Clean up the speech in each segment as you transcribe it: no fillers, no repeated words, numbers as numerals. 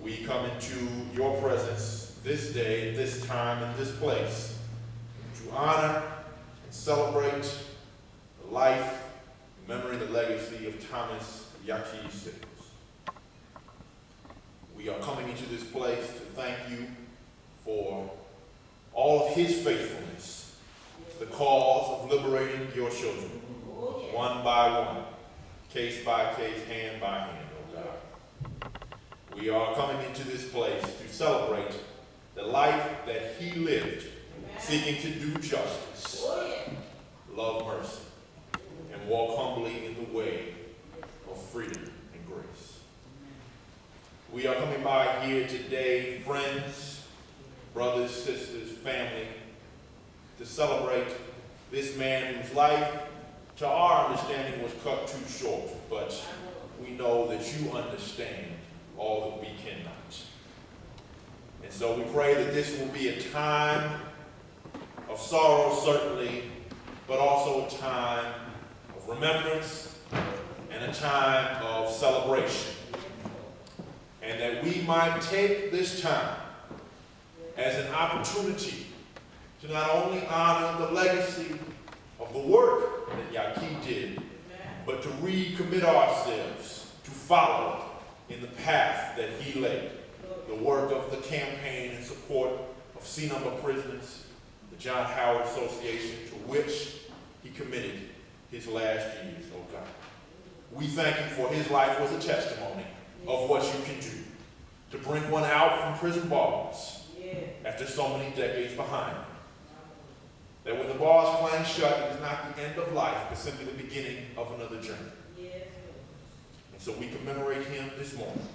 we come into your presence this day, this time, and this place to honor and celebrate the life, the memory, and the legacy of Thomas Yaki Sickles. We are coming into this place to thank you for all of his faithfulness to the cause of liberating your children, one by one, case by case, hand by hand, oh God. We are coming into this place to celebrate the life that he lived, seeking to do justice, love mercy, and walk humbly in the way of freedom and grace. We are coming by here today, friends, brothers, sisters, family, to celebrate this man whose life, to our understanding, was cut too short, but we know that you understand all that we cannot. And so we pray that this will be a time of sorrow, certainly, but also a time of remembrance and a time of celebration. And that we might take this time as an opportunity to not only honor the legacy of the work that Yaki did, but to recommit ourselves to follow in the path that he laid. The work of the campaign in support of C-number prisoners, the John Howard Association, to which he committed his last years, oh God. We thank you for his life was a testimony of what you can do to bring one out from prison bars after so many decades behind him. That when the bars clang shut, it is not the end of life, but simply the beginning of another journey. And so we commemorate him this morning.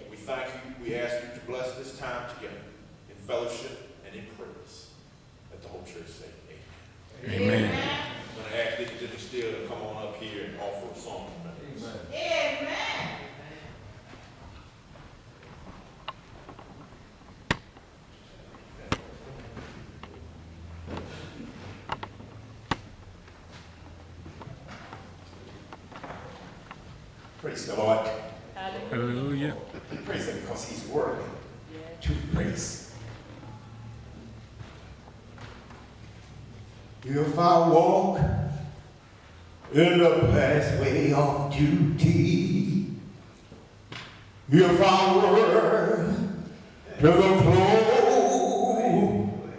We thank you. We ask you to bless this time together in fellowship and in praise. Let the whole church say amen. Amen. I'm going to ask Deacon Dennis Steele to come on up here and offer a song of remembrance. Amen. Praise the Lord. Hallelujah. Praise him because he's worthy to praise. If I walk in the pathway of duty, if I work to the close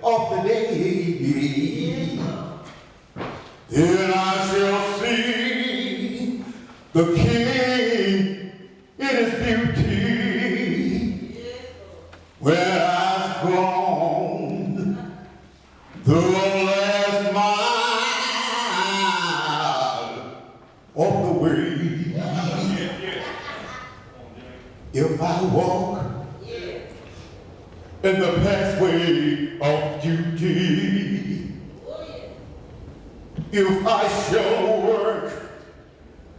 of the day, then I shall see the King in his beauty. When I've gone the last mile of the way, if I walk in the pathway of duty, if I shall work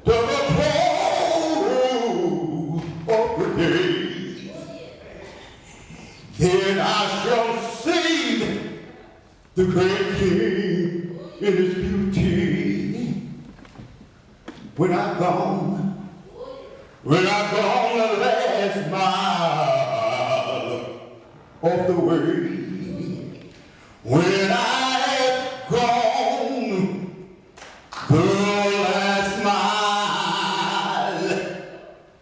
to the close of the day, then I shall see the great King in his beauty. When I've gone the last mile of the way, when I've gone the last mile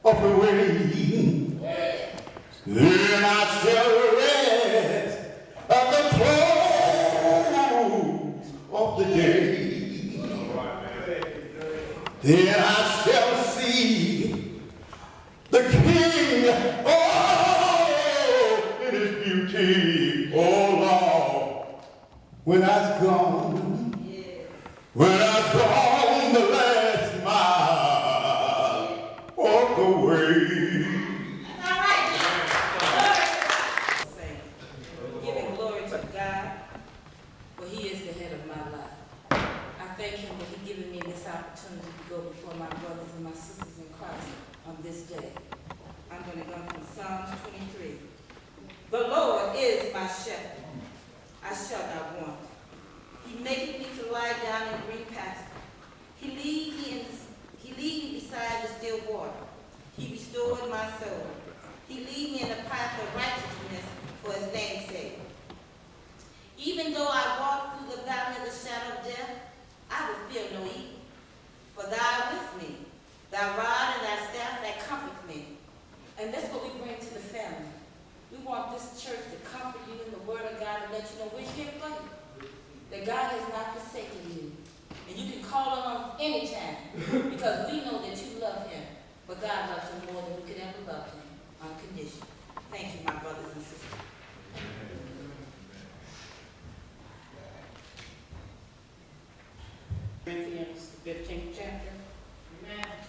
of the way, then I shall rest at the close of the day. Then I shall see the King, oh, in his beauty, oh Lord, when I've gone the last mile of the way. Giving glory to God, for he is the head of my life. I thank him for he given me this opportunity to go before my brothers and my sisters in Christ on this day. I'm going to go from Psalms 23. The Lord is my shepherd. I shall not want. He maketh me to lie down in green pastures. He lead me beside the still water. He restored my soul. He lead me in the Even though I walk through the valley of the shadow of death, I will fear no evil. For thou art with me. Thy rod and thy staff, that comfort me. And that's what we bring to the family. We want this church to comfort you in the word of God and let you know we're here for you. That God has not forsaken you. And you can call on us anytime because we know that you love him. But God loves him more than we could ever love him unconditionally. Thank you, my brothers and sisters. Corinthians, the 15th chapter,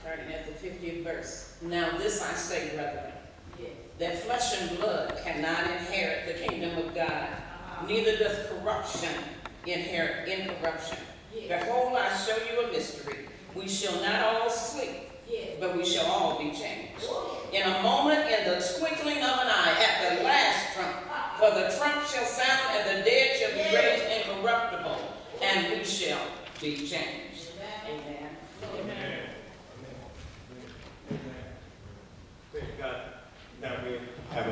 starting at the 50th verse. Now this I say, brethren, that flesh and blood cannot inherit the kingdom of God, neither does corruption inherit incorruption. Behold, I show you a mystery. We shall not all sleep, but we shall all be changed. In a moment, in the twinkling of an eye, at the last trump, for the trump shall sound, and the dead shall be raised incorruptible, and we shall be changed. Amen. Amen. Thank God. Now we have a.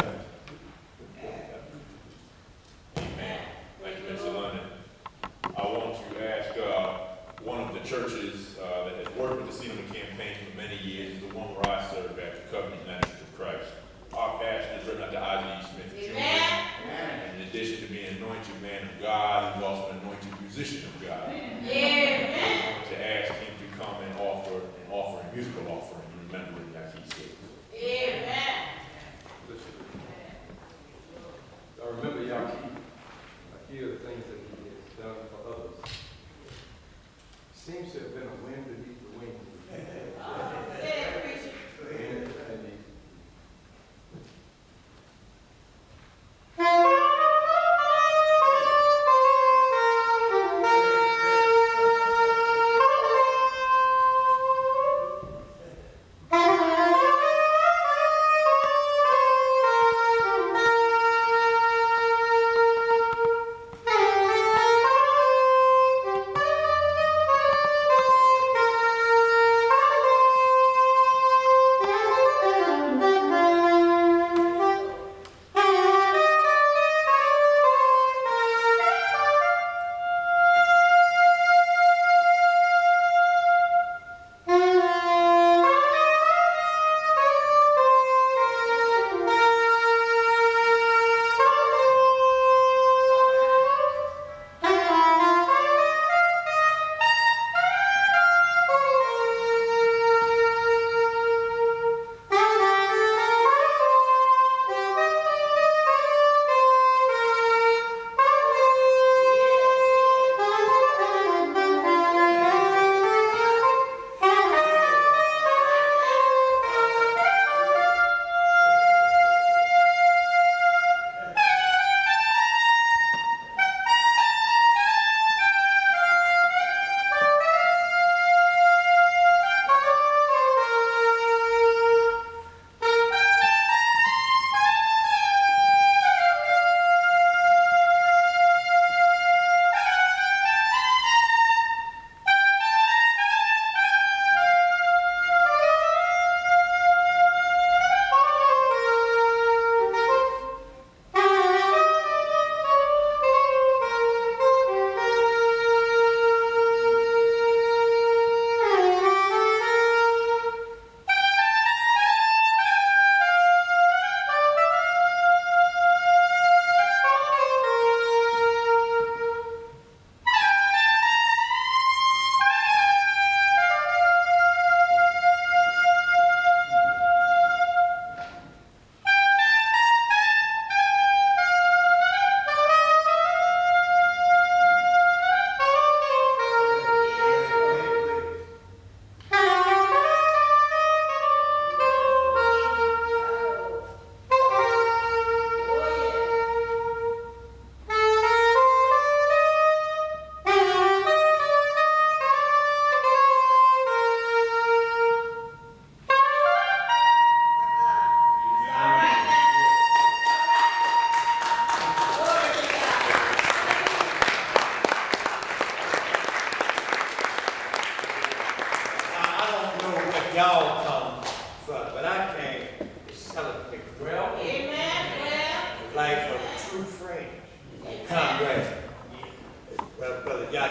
Amen. Thank you, Mr. London. I want to ask one of the churches that has worked with the Cinema Campaign for many years, is the one where I serve at, the Covenant United Church of Christ. Our pastor is Reverend Dr. Isaac E. Smith Jr. And in addition to being an anointed man of God, he's also an anointed musician of God. I want to ask him to come and offer a musical offering, remembering that he said. Amen. I remember yaki. I hear the things that he has done for others. Seems to have been a wind beneath the wings. Wind beneath.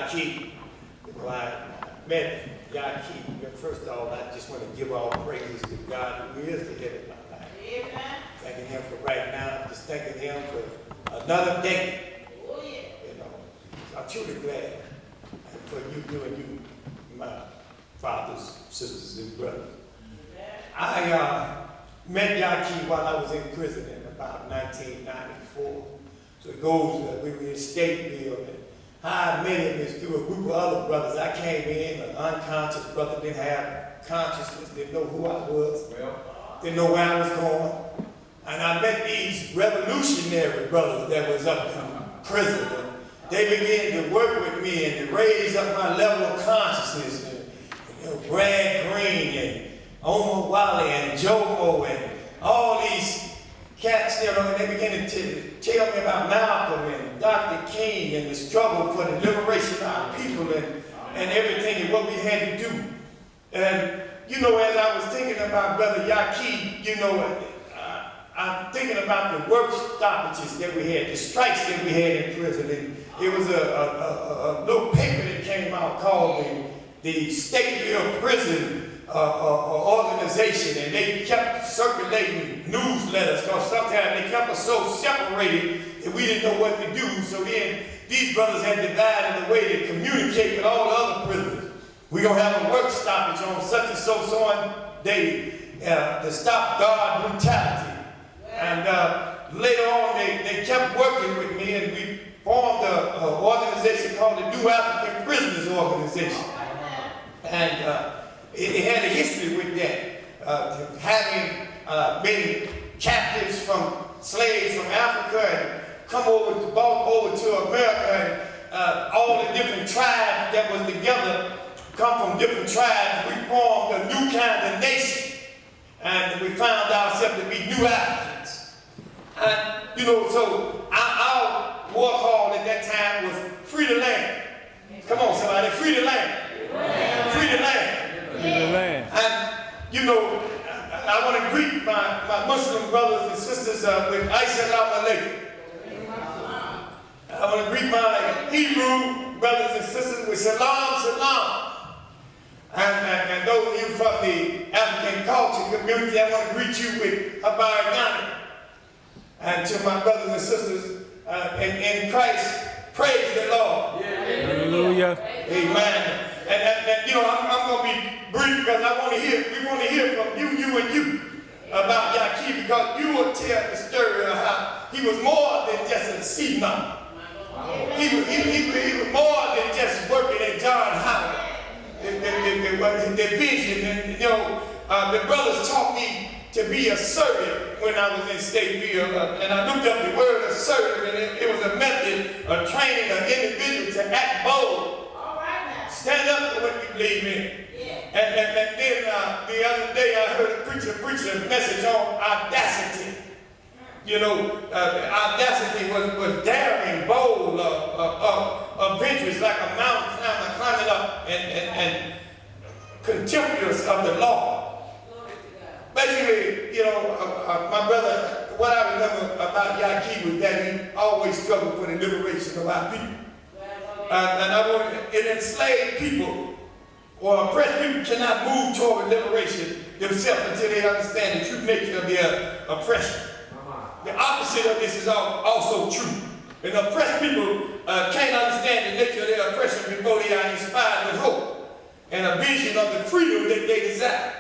Yaki. When I met Yaki, first of all, I just want to give all praises to God who is the head of my life. Amen. Thanking him for right now, just thanking him for another day. Oh, yeah. You know, I'm truly glad for you and you, my fathers, sisters, and brothers. I met Yaki while I was in prison in about 1994. So it goes, we were in Stateville, and how I met him is through a group of other brothers. I came in, an unconscious brother, didn't have consciousness, didn't know who I was, didn't know where I was going. And I met these revolutionary brothers that was up in prison. And they began to work with me and to raise up my level of consciousness. And, Brad Green and Omar Wally and Jomo and all these cats, and they began to tell me about Malcolm and Dr. King and the struggle for the liberation of our people and everything and what we had to do. And, as I was thinking about Brother Yaki, I'm thinking about the work stoppages that we had, the strikes that we had in prison. And it was a little paper that came out called the Stateville Prison organization, and they kept circulating newsletters because sometimes they kept us so separated that we didn't know what to do. So then these brothers had divided a way to communicate with all the other prisoners. We're going to have a work stoppage on such and so day to stop guard brutality. And later on, they kept working with me, and we formed an organization called the New African Prisoners Organization. And it had a history with that, having been captives from slaves from Africa and come over to America, and all the different tribes that was together come from different tribes. We formed a new kind of nation, and we found ourselves to be New Africans. And so our war call at that time was free the land. Come on, somebody, free the land. Free the land. And, I want to greet my Muslim brothers and sisters with Assalamu alaikum. I want to greet my Hebrew brothers and sisters with Salam, Salam. And those of you from the African culture community, I want to greet you with Habarigani. And to my brothers and sisters in Christ, praise the Lord. Hallelujah. Amen. And I'm going to be brief because we want to hear from you about Yaki, because you will tell the story of how he was more than just a sea number. He was more than just working at John Howard. The vision, and the brothers taught me to be assertive when I was in Stateville, and I looked up the word assertive, and it was a method of training an individual to act bold. Stand up for what you believe in. And then the other day I heard a preacher preach a message on audacity. Audacity was daring, bold, adventurous, like a mountain climber climbing up and contemptuous of the law. Basically, my brother, what I remember about Yaki was that he always struggled for the liberation of our people. And enslaved people or oppressed people cannot move toward liberation themselves until they understand the true nature of their oppression. The opposite of this is also true. And oppressed people can't understand the nature of their oppression before they are inspired with hope and a vision of the freedom that they desire.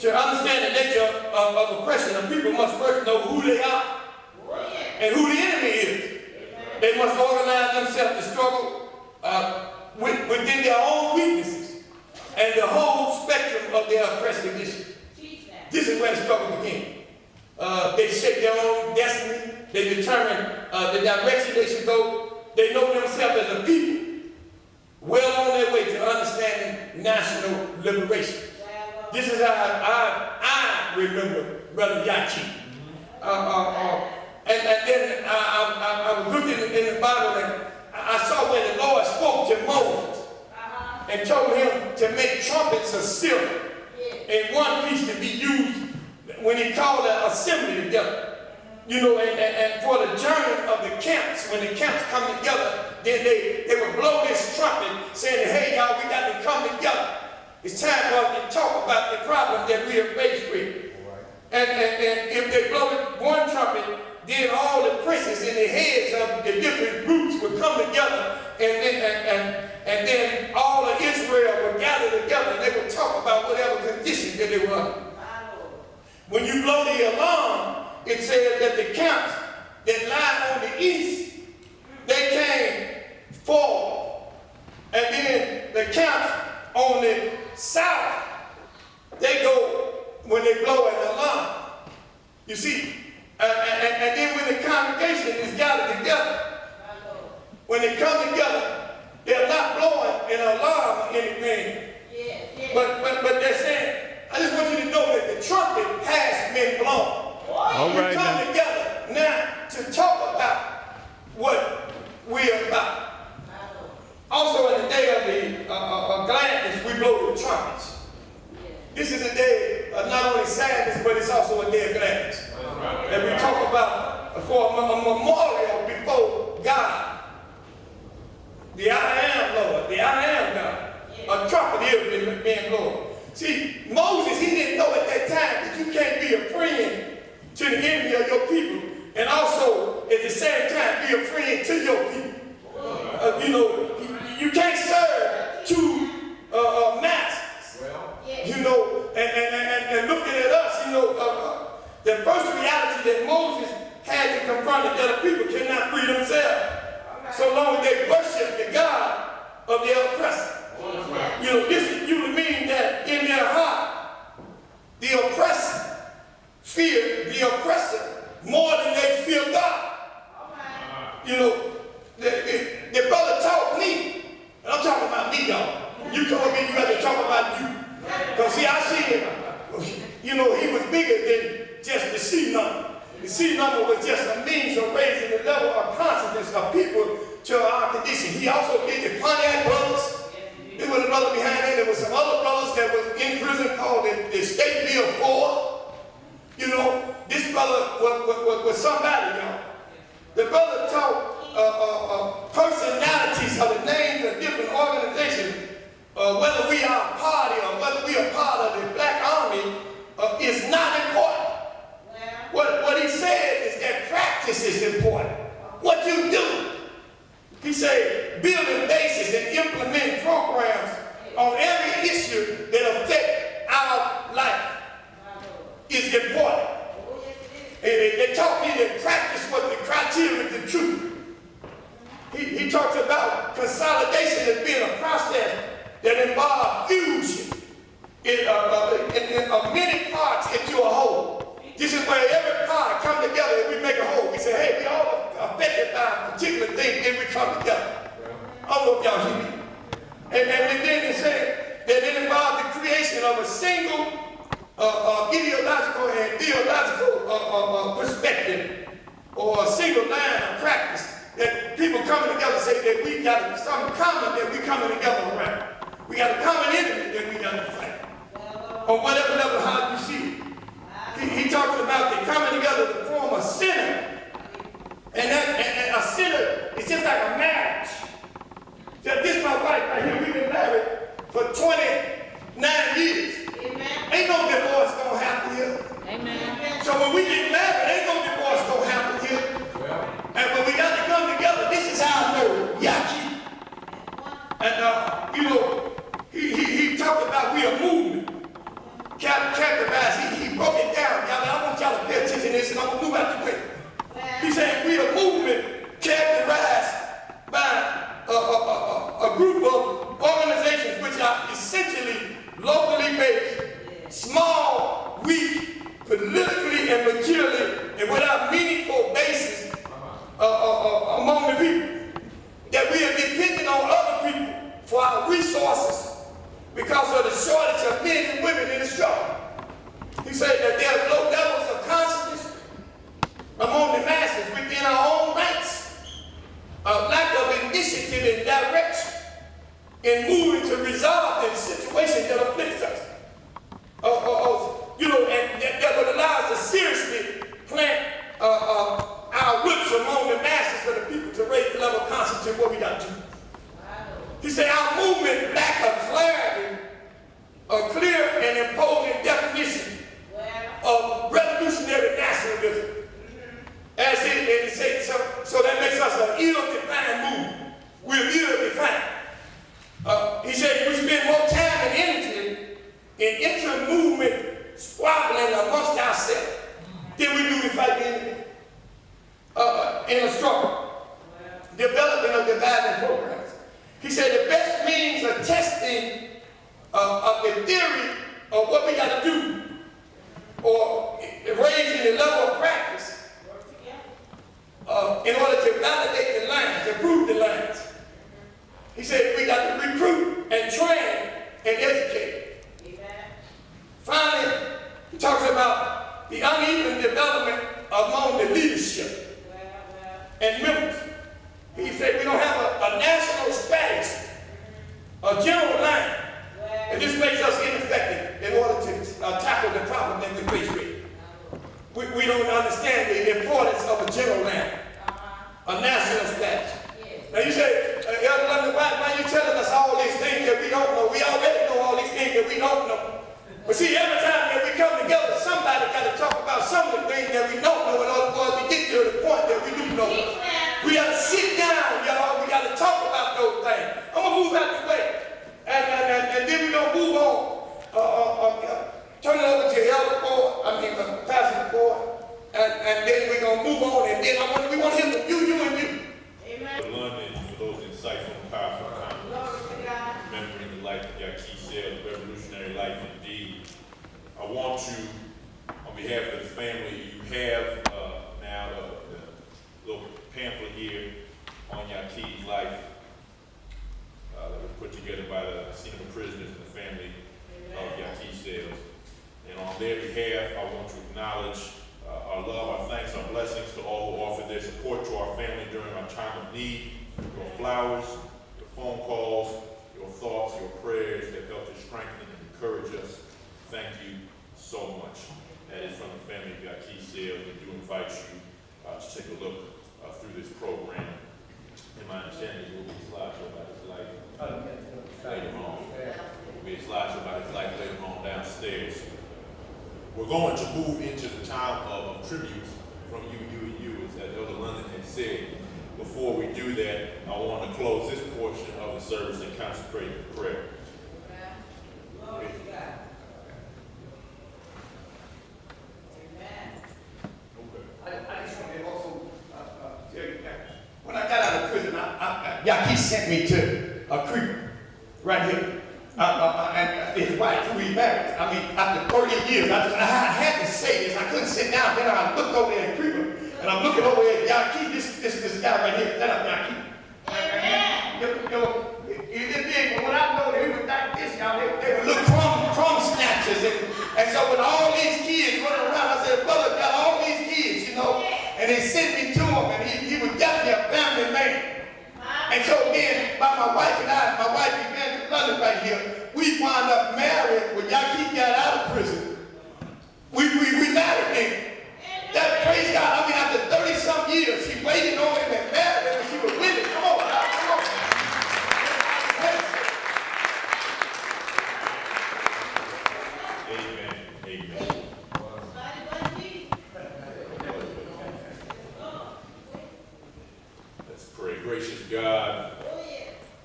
To understand the nature of oppression, the people must first know who they are and who the enemy is. They must organize themselves to struggle within their own weaknesses and the whole spectrum of their oppressed condition. This is where the struggle begins. They shape their own destiny. They determine the direction they should go. They know themselves as a people, well on their way to understanding national liberation. This is how I remember Brother Yaki. And then I was looking in the Bible, and I saw when the Lord spoke to Moses and told him to make trumpets of silver and one piece to be used when he called an assembly together. And for the journey of the camps, when the camps come together, then they would blow this trumpet saying, hey, y'all, we got to come together. It's time for us to talk about the problem that we are faced with. And if they blow one trumpet, then all the princes and the heads of the different groups would come together, and then all of Israel would gather together, and they would talk about whatever condition that they were in. When you blow the alarm, it says that the camps that lie on the east, they came forward. And then the camps on the south, they go when they blow an alarm. You see, and then when the congregation is gathered together, when they come together, they're not blowing an alarm or anything. But they're saying, I just want you to know that the trumpet has been blown. All right, we come together now to talk about what we're about. Also, in the day of gladness, we blow the trumpets. This is a day of not only sadness, but it's also a day of gladness. And we talk about for a memorial before God. The I am Lord, the I am God. A trumpet is being blown. See, Moses, he didn't know at that time that you can't be a friend to the enemy of your people, and also at the same time be a friend to your people. You can't serve two masters. And looking at us, the first reality that Moses had to confront is that the people cannot free themselves so long as they worship the God of the oppressor. This usually means that in their heart, the oppressor fear the oppressor more than they fear God. The brother taught me, and I'm talking about me, y'all. You told me you had to talk about you. Because see, I see him, he was bigger than just the C number. The C number was just a means of raising the level of consciousness of people to our condition. He also did the Pontiac brothers. There was a brother behind that. There was some other brothers that was in prison called the State Bill 4. This brother was somebody, y'all. The brother taught personalities of the names of different organizations, whether we are a party or whether we are part of the Black Army, is not important. What he said is that practice is important. What you do. He said, building bases and implementing programs on every issue that affect our life is important. They taught me that practice was the criteria of the truth. He talks about consolidation as being a process that involves fusion of many parts into a whole. This is where every part come together and we make a whole. We say, hey, we all are affected by a particular thing and we come together. I don't know if y'all hear me. And then they said that it involves the creation of a single ideological and theological perspective, or a single line of practice that people coming together say that we got something common that we coming together around. We got a common enemy that we got to fight. On whatever level, how you see it. He talks about they coming together to form a center. And a center is just like a marriage. This is my wife right here. We've been married for 29 years. Amen. Ain't no divorce gonna happen here. Amen. So when we get married, ain't no divorce gonna happen here. And when we got to come together, this is how I know yaki. And he talked about we a movement. Captain Bass, he broke it down. Y'all, I want y'all to pay attention to this, and I'm what we got to do. He said our movement lack of clarity, a clear and imposing definition of revolutionary nationalism. As it said, so that makes us an ill-defined movement. We're ill-defined. He said we spend more time and energy in intra-movement squabbling amongst ourselves than we do to fight the enemy in a struggle. Developing of dividing programs. He said the best means of testing of the theory of what we got to do or raising the level of practice in order to validate the lines, to prove the lines. He said we got to recruit and train and educate. Finally, he talks about the uneven development among the leadership and members. He said we don't have a national strategy, a general line, and this makes us ineffective in order to tackle the problem that we face with. We don't understand the importance of a general line, a national strategy. Now you say, Elder London, why are you telling us all these things that we don't know? We already know all these things that we don't know. But see, every time that we come together, somebody got to talk about some of the things that we don't know in order for us to get to the point that we do know. We got to sit down, y'all. We got to talk about those things. I'm going to move out the way. And then we're going to move on. Turn it over to the elder board, pastor board. And then we're going to move on. And then we want him to you and you. Amen. London, for those insightful and powerful comments. Remembering the life of Yaki said, revolutionary life indeed. I want you, on behalf of the family, you have now the little pamphlet here on Yaki's life that was put together by the senior prisoners and the family of Yaki Sales. And on their behalf, I want to acknowledge our love, our thanks, our blessings to all who offered their support to our family during our time of need. Your flowers, your phone calls, your thoughts, your prayers that helped to strengthen and encourage us. Thank you so much. That is from the family of Yaki Sales. We do invite you to take a look through this program. In my understanding, there will be a slideshow about his life later on. There will be a slideshow about his life later on downstairs. We're going to move into the time of tributes from you, as Elder London had said. Before we do that, I want to close this portion of the service and consecrate in prayer. I just want to also tell you that when I got out of prison, Yaki sent me to a creeper right here. And his wife, who he married. After 30 years, I had to say this. I couldn't sit down. Then I looked over there at Creeper, and I'm looking over at Yaki, this guy right here. That up Yaki. He did big, but when I know that he was like this, y'all, they were little crumb snatchers. And so with all these kids running around, I said, brother, got all these kids, and they sent me to him, and he was definitely a family man. And so then, by my wife began to London right here, we wound up married when Yaki got out of prison. We married him. That, praise God, after 30-some years, she waited on him and married him, and she was with him. Come on, God, come on. Amen. Amen. Let's pray. Gracious God,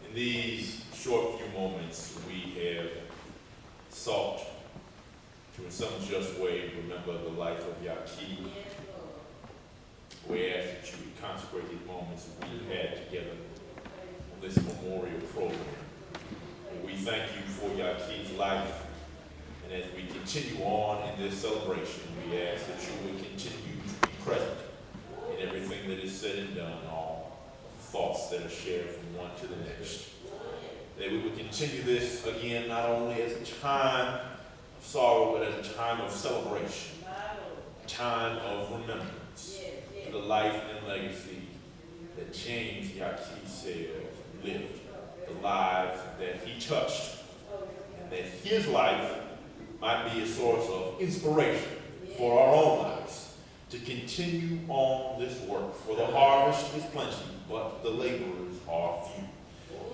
in these short few moments, we have sought to, in some just way, remember the life of Yaki. We ask that you would consecrate these moments that we had together on this memorial program. And we thank you for Yaki's life. And as we continue on in this celebration, we ask that you would continue to be present in everything that is said and done, all thoughts that are shared from one to the next. That we would continue this again, not only as a time of sorrow, but as a time of celebration, a time of remembrance to the life and legacy that James Yaki Sales lived, the lives that he touched, and that his life might be a source of inspiration for our own lives, to continue on this work. For the harvest is plenty, but the laborers are few.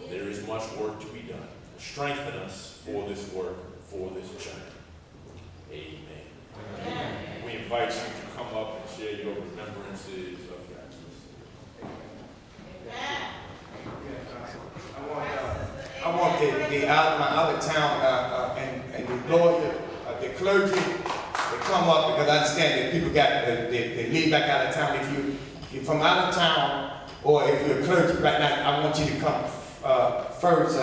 There is much work to be done. Strengthen us for this work, for this journey. Amen. We invite you to come up and share your remembrances of Yaki. I want my out of town and the lawyer, the clergy, to come up, because I understand that people they leave back out of town. If you're from out of town, or if you're a clergy right now, I want you to come first.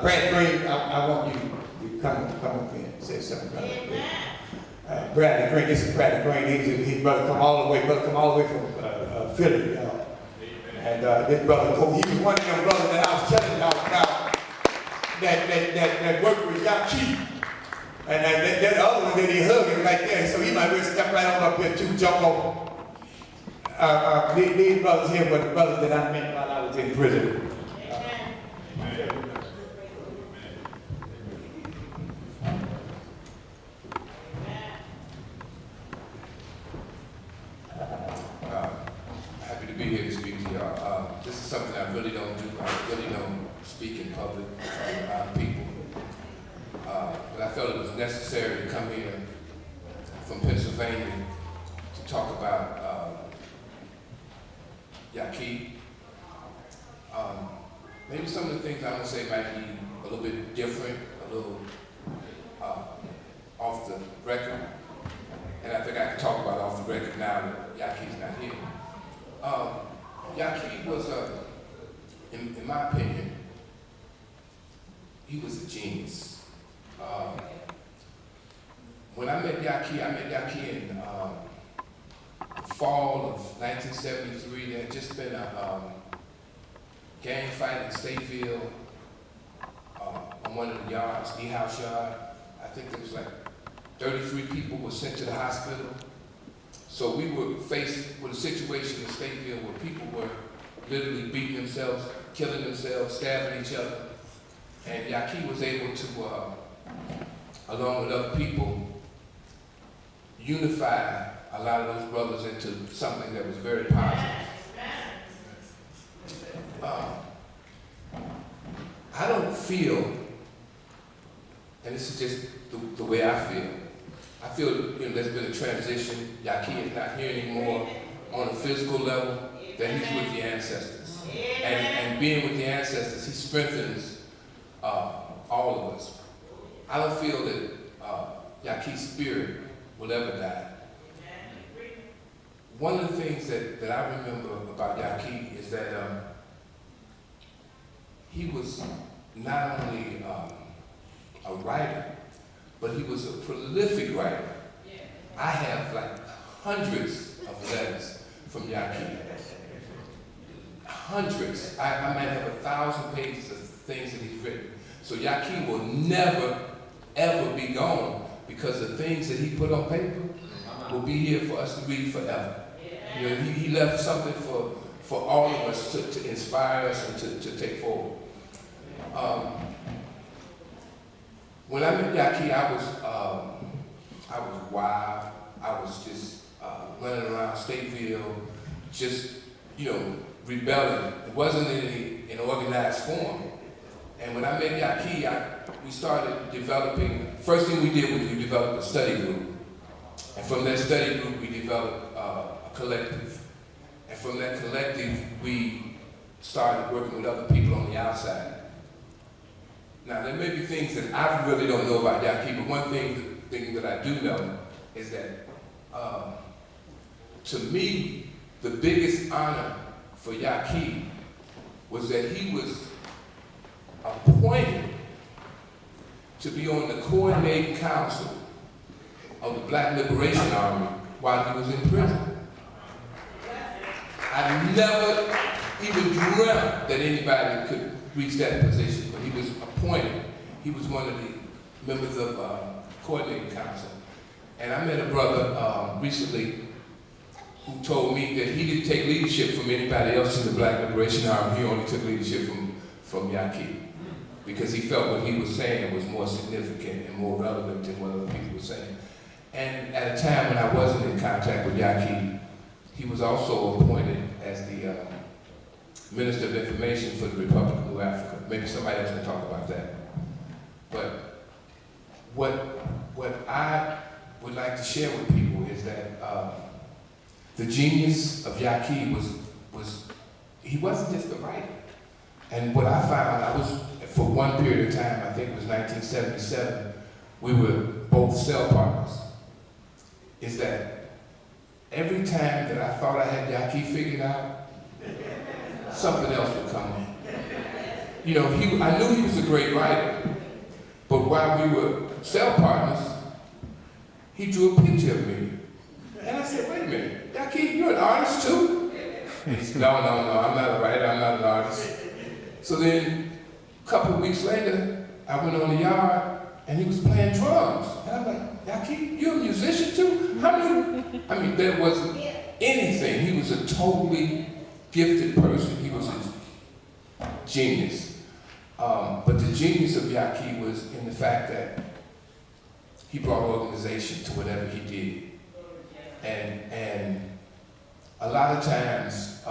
Brad Green, I want you to come up here and say something about it. Bradley Green, this is Bradley Green. His brother come all the way from Philly, y'all. And this brother, he was one of them brothers that I was telling y'all about that worked with Yaki. And that other one that he hugged him right there, so he might well step right on up here too, jump over. These brothers here were the brothers that I met while I was in prison. Happy to be here to speak to y'all. This is something I really don't do. I really don't speak in public in front of a lot of people. But I felt it was necessary to come here from Pennsylvania to talk about Yaki. Maybe some of the things I'm going to say might be a little bit different, a little off the record. And I think I can talk about off the record now that Yaki's not here. Yaki was, in my opinion, he was a genius. When I met Yaki in the fall of 1973. There had just been a gang fight in Stateville on one of the yards, the house yard. I think there was like 33 people were sent to the hospital. So we were faced with a situation in Stateville where people were literally beating themselves, killing themselves, stabbing each other. And Yaki was able to, along with other people, unify a lot of those brothers into something that was very positive. I don't feel, and this is just the way I feel there's been a transition. Yaki is not here anymore on a physical level, that he's with the ancestors. And being with the ancestors, he strengthens all of us. I don't feel that Yaki's spirit will ever die. One of the things that I remember about Yaki is that he was not only a writer, but he was a prolific writer. I have like hundreds of letters from Yaki. Hundreds. I might have 1,000 pages of things that he's written. So Yaki will never, ever be gone, because the things that he put on paper will be here for us to read forever. He left something for all of us to inspire us and to take forward. When I met Yaki, I was wild. I was just running around Stateville, just rebelling. It wasn't in an organized form. And when I met Yaki, we started developing. First thing we did was we developed a study group, and from that study group we developed a collective. And from that collective, we started working with other people on the outside. Now, there may be things that I really don't know about Yaki, but one thing that I do know is that, to me, the biggest honor for Yaki was that he was appointed to be on the coordinating council of the Black Liberation Army while he was in prison. I never even dreamt that anybody could reach that position, but he was appointed. He was one of the members of coordinating council. And I met a brother recently who told me that he didn't take leadership from anybody else in the Black Liberation Army. He only took leadership from Yaki, because he felt what he was saying was more significant and more relevant than what other people were saying. And at a time when I wasn't in contact with Yaki, he was also appointed as the Minister of Information for the Republic of New Africa. Maybe somebody else can talk about that. But what I would like to share with people is that the genius of Yaki was he wasn't just a writer. And what I found, I was, for one period of time, I think it was 1977, we were both cell partners, is that every time that I thought I had Yaki figured out, something else would come in. You know, I knew he was a great writer, but while we were cell partners, he drew a picture of me. And I said, wait a minute, Yaki, you're an artist too? He said, no, I'm not a writer, I'm not an artist. So then, a couple of weeks later, I went on the yard, and he was playing drums. And I'm like, Yaki, you're a musician too? I mean, there wasn't anything. He was a totally gifted person. He was a genius. But the genius of Yaki was in the fact that he brought organization to whatever he did. And a lot of times,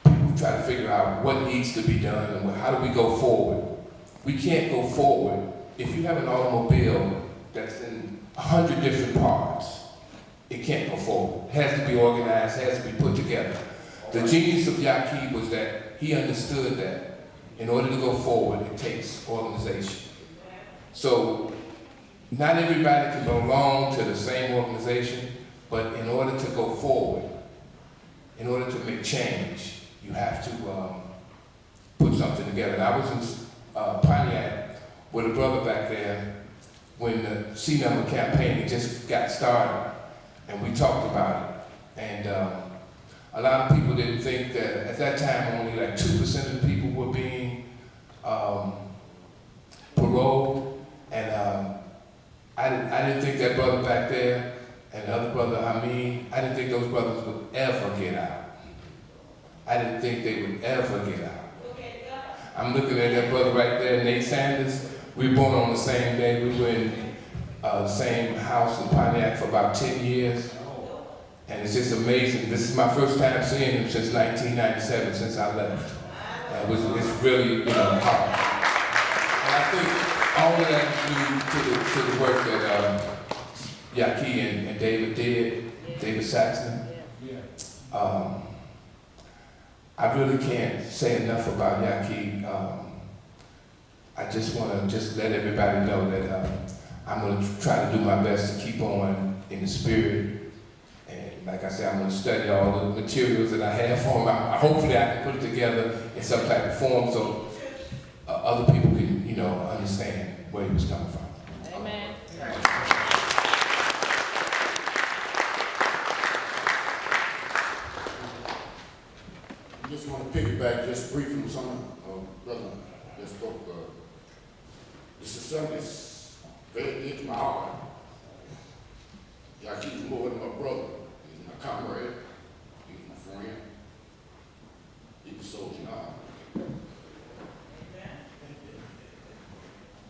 people try to figure out what needs to be done and how do we go forward. We can't go forward if you have an automobile that's in 100 different parts. It can't go forward. It has to be organized, it has to be put together. The genius of Yaki was that he understood that in order to go forward, it takes organization. So not everybody can belong to the same organization, but in order to go forward, in order to make change, you have to put something together. And I was in Pontiac with a brother back there when the C number campaign had just got started, and we talked about it. And a lot of people didn't think that at that time only like 2% of the people were being paroled, and I didn't think that brother back there and the other brother, I didn't think those brothers would ever get out. I didn't think they would ever get out. I'm looking at that brother right there, Nate Sanders. We were born on the same day. We were in the same house in Pontiac for about 10 years. And it's just amazing. This is my first time seeing him since 1997, since I left. It's really, hard. And I think all of that is due to the work that Yaki and David did, David Saxton. I really can't say enough about Yaki. I just want to let everybody know that I'm going to try to do my best to keep on in the spirit. And like I said, I'm going to study all the materials that I have for him. Hopefully I can put it together in some type of form so other people can, understand where he was coming from. Amen. I just want to piggyback just briefly on something brother just spoke. This assembly is very dear to my heart. Yaki is more than my brother. He's my comrade. He's my friend. He's a soldier now.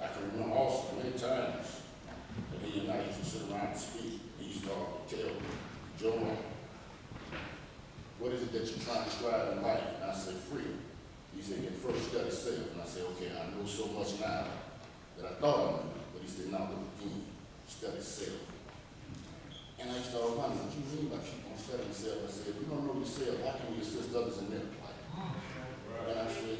I can remember also many times that he and I used to sit around and speak. He used to tell me, Joe, what is it that you're trying to strive in life? And I said, freedom. He said, "Get first study self." And I said, okay, I know so much now that I thought I knew. But he said, now look again, study self. And I started wondering, what you mean by keep on studying self? I said, if you don't know yourself, how can you assist others in their life? And I said,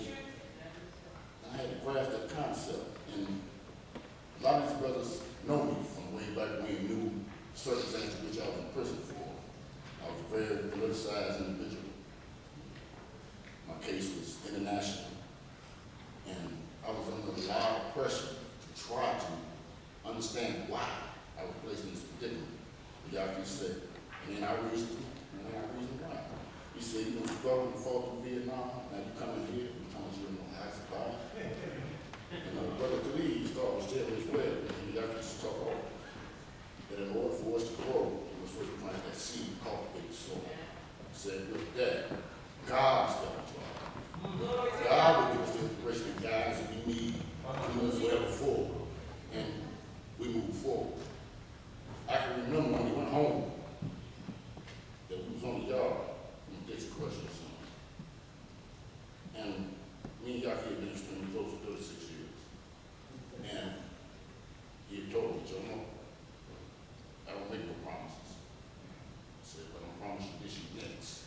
I had to grasp that concept. And a lot of these brothers know me from way back when you knew circumstances which I was in prison for. I was a very politicized individual. My case was international. And I was under a lot of pressure to try to understand why I was placed in this predicament. The Yaki said, and then I reasoned why. He said, you fought through Vietnam, now you come in here, you tell us you're in the high supply. And Brother Khalid started to tell me as well, and the Yaki used to talk over, that in order for us to grow, it was first plant that seed, cultivate the soil. He said, with that, God stepped into our life. God will give us the inspiration and guidance that we need to move forever forward. And we move forward. was on the yard in the ditch crushing or something. And me and Yaki had been extremely close for 36 years. And he had told me, Joe, no, I don't make no promises. I said, but I'm promising you this, you next.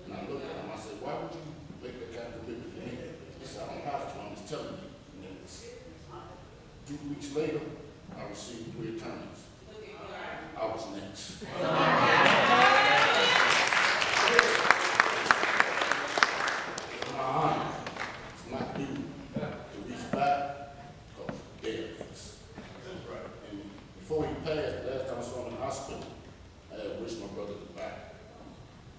And I looked at him, I said, why would you make that kind of commitment to me? He said, I don't have to, I'm just telling you. And then 2 weeks later, I received 3 attorneys. I was next. It's my honor, it's my duty to reach back because they're next. And before he passed, the last time I saw him in the hospital, I had wished my brother back.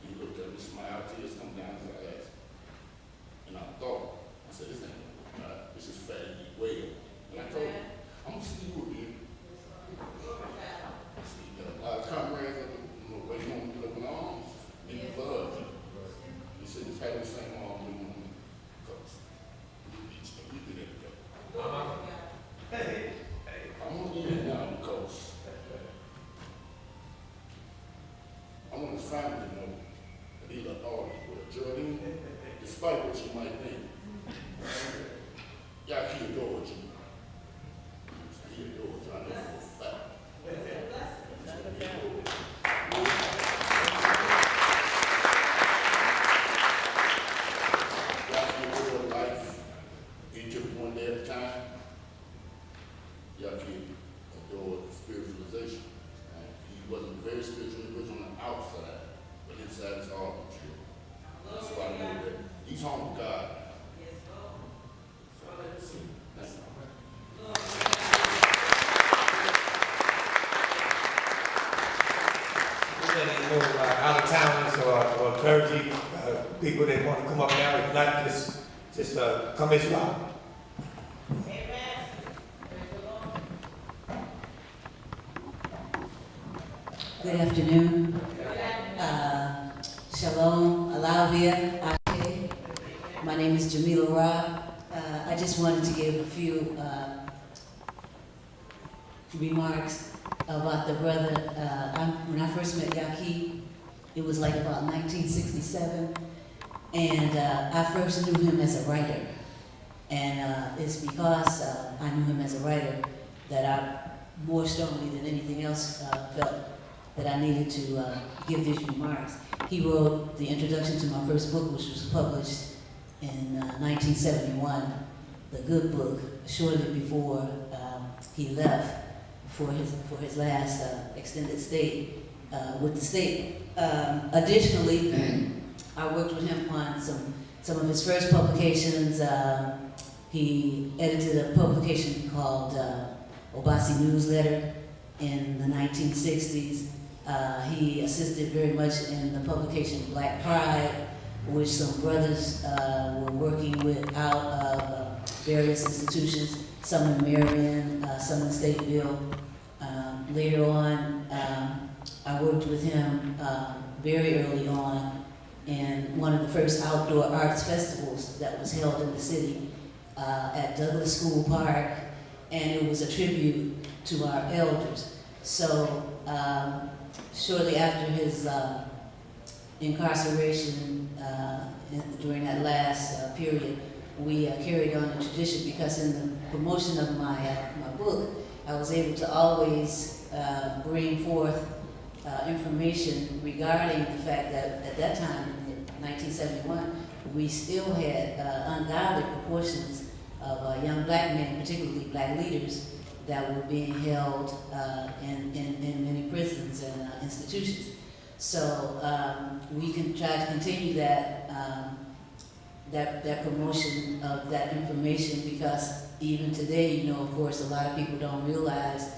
He looked at me, smiled, tears come down his eyes. And I thought, I said, this ain't right. This is fat, eat well. And I told him, I'm gonna see you again. Comrades, waiting on me to open arms, in the blood. He said, just have the same arm we want to coach. You did it together. Hey, I'm gonna get it now because I want his family to know that he left all his work. Geraldine, despite what you might think, Yaki adored you. He adored you, I know for a fact. Yaki life, he took it one day at a time. Yaki adored spiritualization. He wasn't very spiritual, he was on the outside, but inside his heart was true. That's why I know that he's home with God. Thank you. Out of towners or clergy, people that want to come up now, if not, just come as you are. Good afternoon. Shalom, Alavia, Ake. My name is Jamila Ra. I just wanted to give a few remarks about the brother. When I first met Yaki, it was like about 1967, and I first knew him as a writer. And it's because I knew him as a writer that I, more strongly than anything else, felt that I needed to give these remarks. He wrote the introduction to my first book, which was published in 1971, the Good Book, shortly before he left for his last extended stay with the state. Additionally, I worked with him on some of his first publications. He edited a publication called Obasi Newsletter in the 1960s. He assisted very much in the publication Black Pride, which some brothers were working with out of various institutions, some in Marion, some in Stateville. Later on, I worked with him very early on in one of the first outdoor arts festivals that was held in the city at Douglas School Park, and it was a tribute to our elders. So shortly after his incarceration during that last period, we carried on the tradition, because in the promotion of my book, I was able to always bring forth information regarding the fact that at that time, in 1971, we still had ungodly proportions of young black men, particularly black leaders, that were being held in many prisons and institutions. So we can try to continue that promotion of that information, because even today, you know, of course, a lot of people don't realize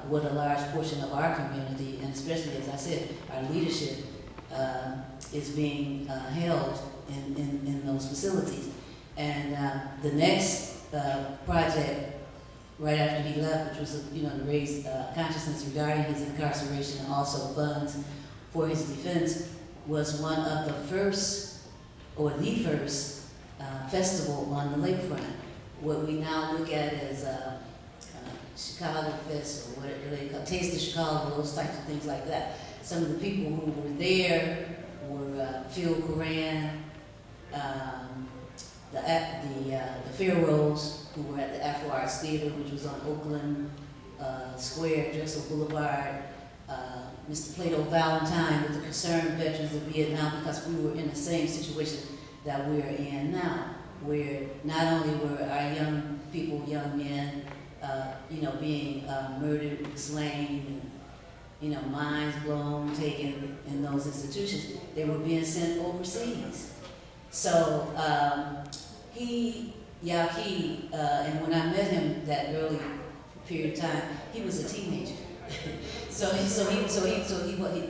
what a large portion of our community, and especially, as I said, our leadership is being held in those facilities. And the next project right after he left, which was, you know, to raise consciousness regarding his incarceration and also funds for his defense, was one of the first, or the first, festival on the lakefront. What we now look at as Chicago Fest, or what they call Taste of Chicago, those types of things like that. Some of the people who were there were Phil Coran, the Pharaohs, who were at the Afro Arts Theater, which was on Oakland Square, Drexel Boulevard, Mr. Plato Valentine with the Concerned Veterans of Vietnam, because we were in the same situation that we are in now, where not only were our young people, young men, being murdered, slain, and, minds blown, taken in those institutions, they were being sent overseas. So Yaki, and when I met him that early period of time, he was a teenager. When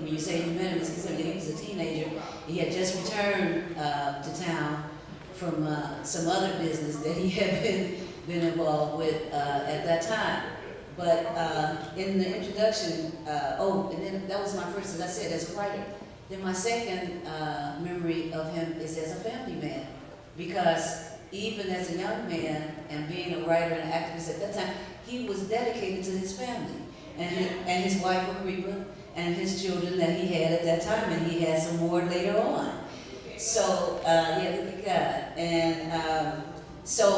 you say you met him, he was a teenager. He had just returned to town from some other business that he had been involved with at that time. But in the introduction, and then that was my first, as I said, as a writer. Then my second memory of him is as a family man, because even as a young man and being a writer and activist at that time, he was dedicated to his family and his wife Akriba and his children that he had at that time, and he had some more later on. So yeah, look at God.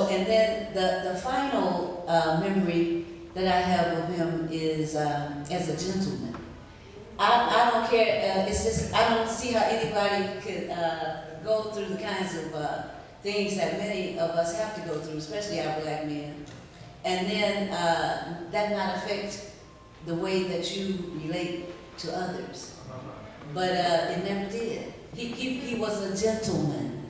And then the final memory that I have of him is as a gentleman. I don't care, it's just, I don't see how anybody could go through the kinds of things that many of us have to go through, especially our black men, and then that not affect the way that you relate to others. But it never did. He was a gentleman.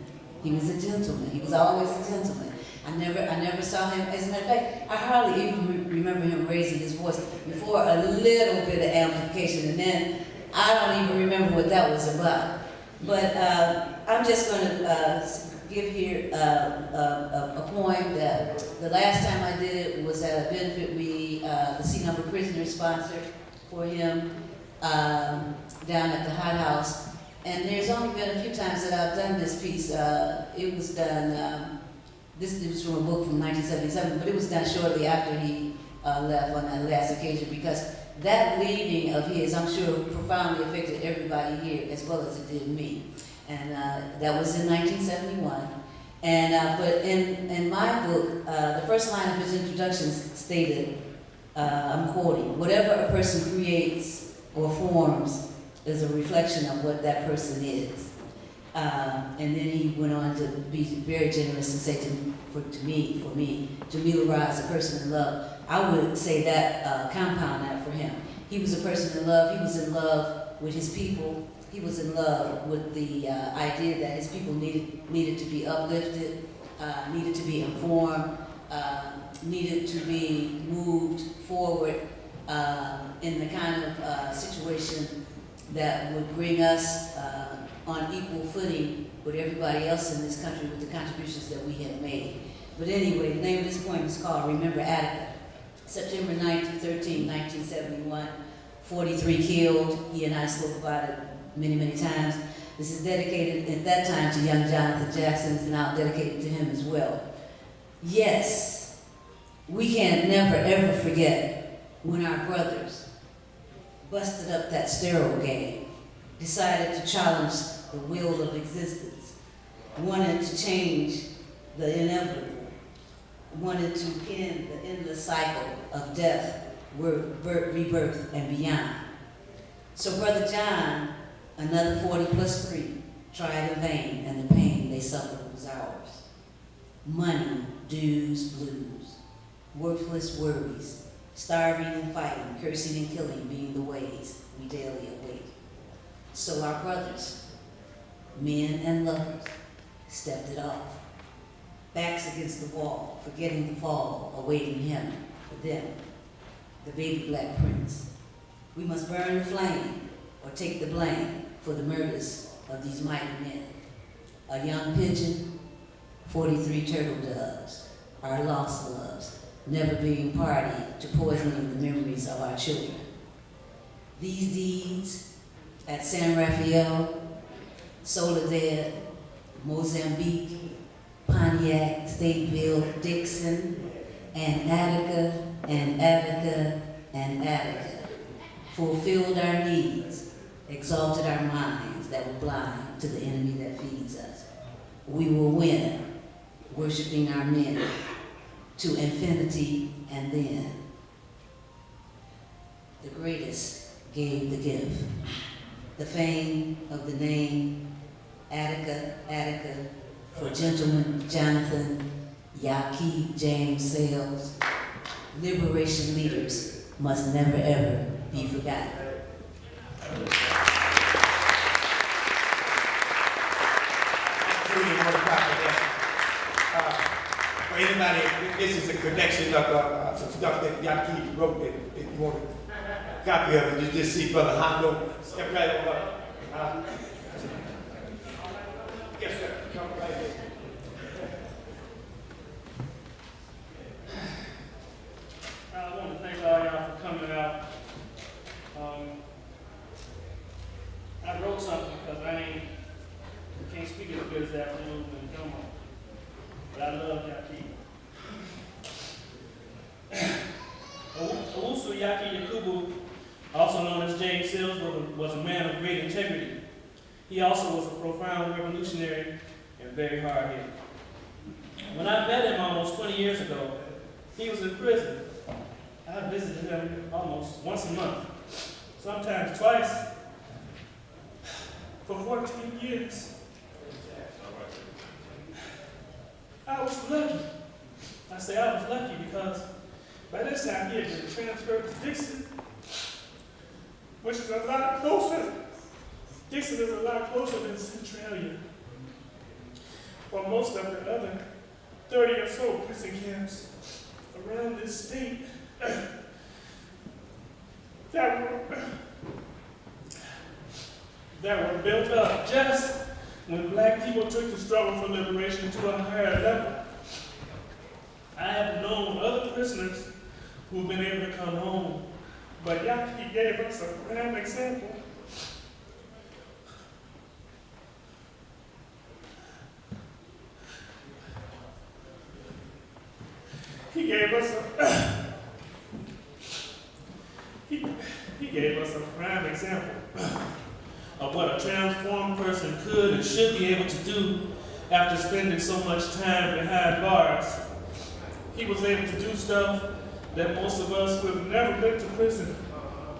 He was a gentleman. He was always a gentleman. I never saw him, as a matter of fact, I hardly even remember him raising his voice before a little bit of amplification, and then I don't even remember what that was about. But I'm just going to give here a poem that the last time I did it was at a benefit the C-Number Prisoners sponsored for him down at the Hot House. And there's only been a few times that I've done this piece. It was done, this was from a book from 1977, but it was done shortly after he left on that last occasion, because that leaving of his, I'm sure, profoundly affected everybody here as well as it did me. And that was in 1971. And but in my book, the first line of his introduction stated, I'm quoting, "Whatever a person creates or forms is a reflection of what that person is." And then he went on to be very generous and say for me, Jamila Ra is a person in love. I would say that, compound that for him. He was a person in love. He was in love with his people. He was in love with the idea that his people needed to be uplifted, needed to be informed, needed to be moved forward in the kind of situation that would bring us on equal footing with everybody else in this country with the contributions that we had made. But anyway, the name of this poem is called Remember Attica. September 9th to 13th, 1971, 43 killed. He and I spoke about it many, many times. This is dedicated at that time to young Jonathan Jackson. It's now dedicated to him as well. Yes, we can never ever forget when our brothers busted up that sterile game, decided to challenge the will of existence, wanted to change the inevitable, wanted to end the endless cycle of death, rebirth, and beyond. So Brother John, another 40 plus 3, tried in vain, and the pain they suffered was ours. Money, dues, blues, worthless worries, starving and fighting, cursing and killing being the ways we daily await. So our brothers, men and lovers, stepped it off. Backs against the wall, forgetting the fall, awaiting him, for them, the baby black prince. We must burn the flame or take the blame for the murders of these mighty men. A young pigeon, 43 turtle doves, our lost loves, never being party to poisoning the memories of our children. These deeds at San Rafael, Soledad, Mozambique, Pontiac, Stateville, Dixon, and Attica, and Attica, and Attica, fulfilled our needs, exalted our minds that were blind to the enemy that feeds us. We will win, worshiping our men to infinity and then. The greatest gave the gift. The fame of the name Attica, for gentleman Jonathan, Yaki James Sales. Liberation leaders must never ever be forgotten. For anybody, this is a connection of some stuff that Yaki wrote that if you want a copy of it, you just see Brother Hondo step right on up. Yes, sir. Come right here. I want to thank all y'all for coming out. I wrote something because I can't speak as good as afternoon and come on. But I love yaki. Owusu yakubu, also known as James Sills, was a man of great integrity. He also was a profound revolutionary and very hard-headed. When I met him almost 20 years ago, he was in prison. I visited him almost once a month, sometimes twice, for 14 years. I was lucky. I say I was lucky because by this time he had been transferred to Dixon, which is a lot closer. Dixon is a lot closer than Centralia, or most of the other 30 or so prison camps around this state that were built up just when black people took the struggle for liberation to a higher level. I have known other prisoners who've been able to come home, but Yaki gave us a prime example. He gave us a prime example of what a transformed person could and should be able to do after spending so much time behind bars. He was able to do stuff that most of us who have never been to prison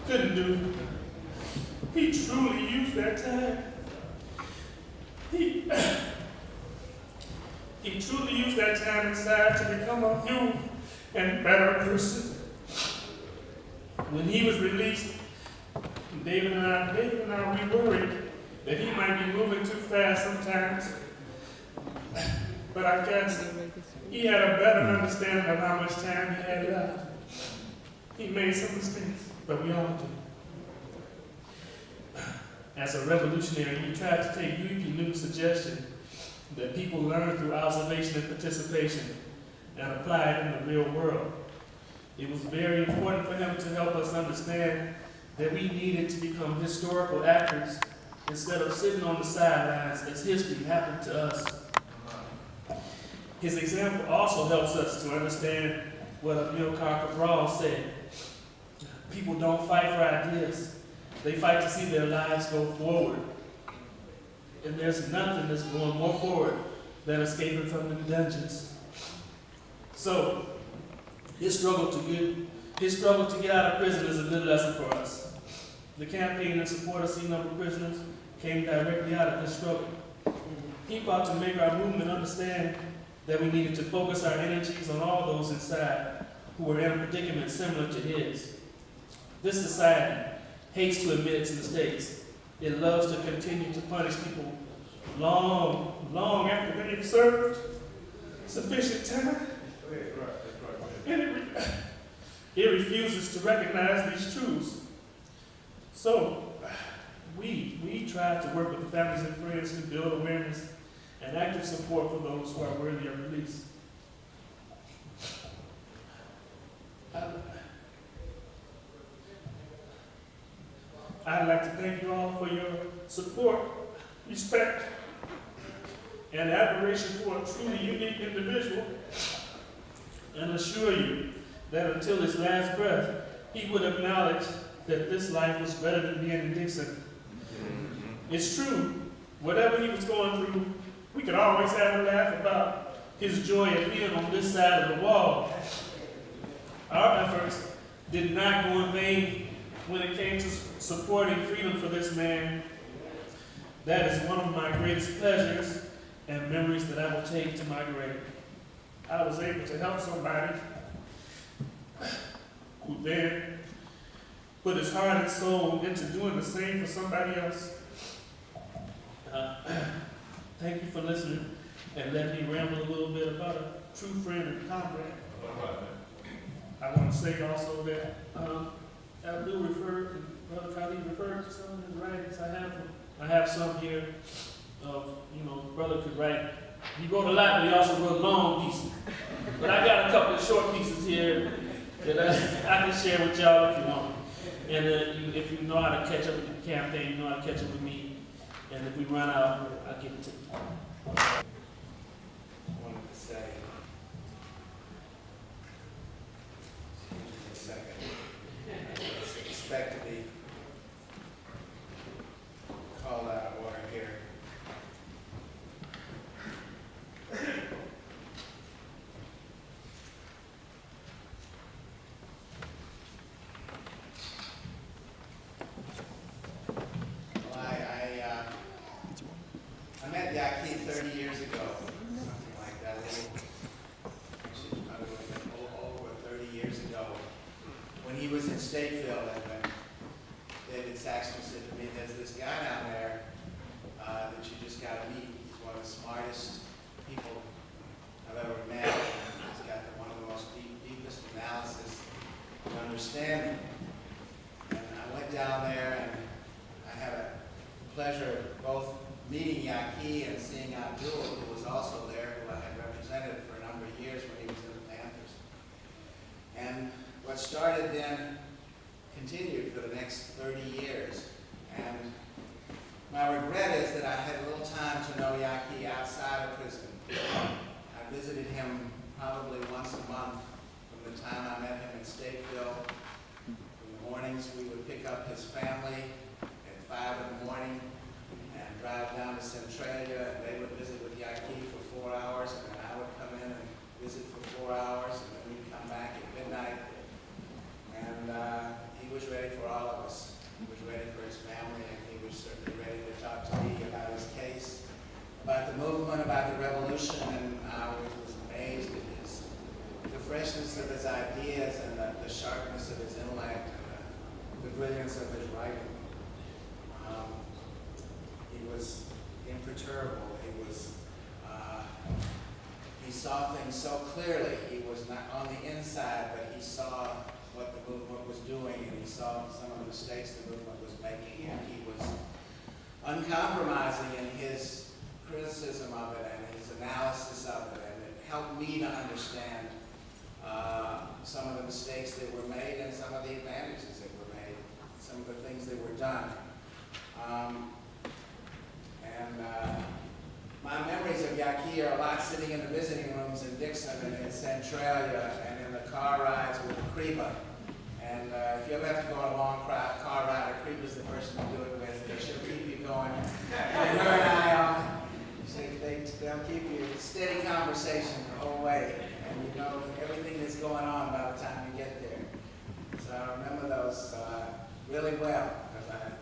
couldn't do. He truly used that time. He truly used that time inside to become a new and better person. When he was released, David and I, we worried that he might be moving too fast sometimes. But I guess he had a better understanding of how much time he had left. He made some mistakes, but we all do. As a revolutionary, he tried to take Yuki suggestion that people learn through observation and participation and apply it in the real world. It was very important for him to help us understand that we needed to become historical actors instead of sitting on the sidelines as history happened to us. His example also helps us to understand what Amilcar Cabral said. People don't fight for ideas. They fight to see their lives go forward. And there's nothing that's going more forward than escaping from the dungeons. So, his struggle to get out of prison is a good lesson for us. The campaign in support of C-number prisoners came directly out of this struggle. He fought to make our movement understand that we needed to focus our energies on all those inside who were in a predicament similar to his. This society hates to admit its mistakes. It loves to continue to punish people long after they've served sufficient time. And it refuses to recognize these truths. So, we try to work with the families and friends to build awareness and active support for those who are worthy of release. I'd like to thank you all for your support, respect, and admiration for a truly unique individual, and assure you that until his last breath, he would acknowledge that this life was better than being in Dixon, it's true. Whatever he was going through, we could always have a laugh about his joy at being on this side of the wall. Our efforts did not go in vain when it came to supporting freedom for this man. That is one of my greatest pleasures and memories that I will take to my grave. I was able to help somebody who then put his heart and soul into doing the same for somebody else. Thank you for listening and let me ramble a little bit about a true friend and comrade. I want to say also that Abdul referred, and Brother Khalid referred to some of his writings. I have some here of, brother could write. He wrote a lot, but he also wrote long pieces. But I got a couple of short pieces here that I can share with y'all if you want. And if you know how to catch up with the campaign, you know how to catch up with me. And if we run out, I'll give it to you. I wanted to say, excuse me a second, I was expect to be called out of order here. Well, I met Yaki 30 years ago, something like that, actually probably over 30 years ago, when he was in Stateville, and when David Saxton said to me, there's this guy down there that you just got to meet. He's one of the smartest people I've ever met. He's got one of the most deepest analysis and understanding. And I went down there, and I had a pleasure of both meeting Yaki and seeing Abdul, who was also there, who I had represented for a number of years when he was in the Panthers. And what started then continued for the next 30 years. And my regret is that I had little time to know Yaki outside of prison. I visited him probably once a month from the time I met him in Stateville. In the mornings, we would pick up his family at 5 in the morning and drive down to Centralia, and they would visit with Yaki for 4 hours, and then I would come in and visit for 4 hours, and then we'd come back at midnight. And he was ready for all of us. He was ready for his family, and he was certainly ready to talk to me about his case, about the movement, about the revolution, and I was amazed at the freshness of his ideas and the sharpness of his intellect and the brilliance of his writing. He was imperturbable. He saw things so clearly. He was not on the inside, but he saw what the movement was doing, and he saw some of the mistakes the movement was making, and he was uncompromising in his criticism of it and his analysis of it, and it helped me to understand some of the mistakes that were made and some of the advantages that were made, some of the things that were done. My memories of Yaki are a lot sitting in the visiting rooms in Dixon and in Centralia and in the car rides with Kriba. And if you ever have to go on a long car ride, Kriba's the person to do it with, because she'll keep you going. And her and I, they'll keep you in steady conversation the whole way. And you know everything that's going on by the time you get there. So I remember those really well, because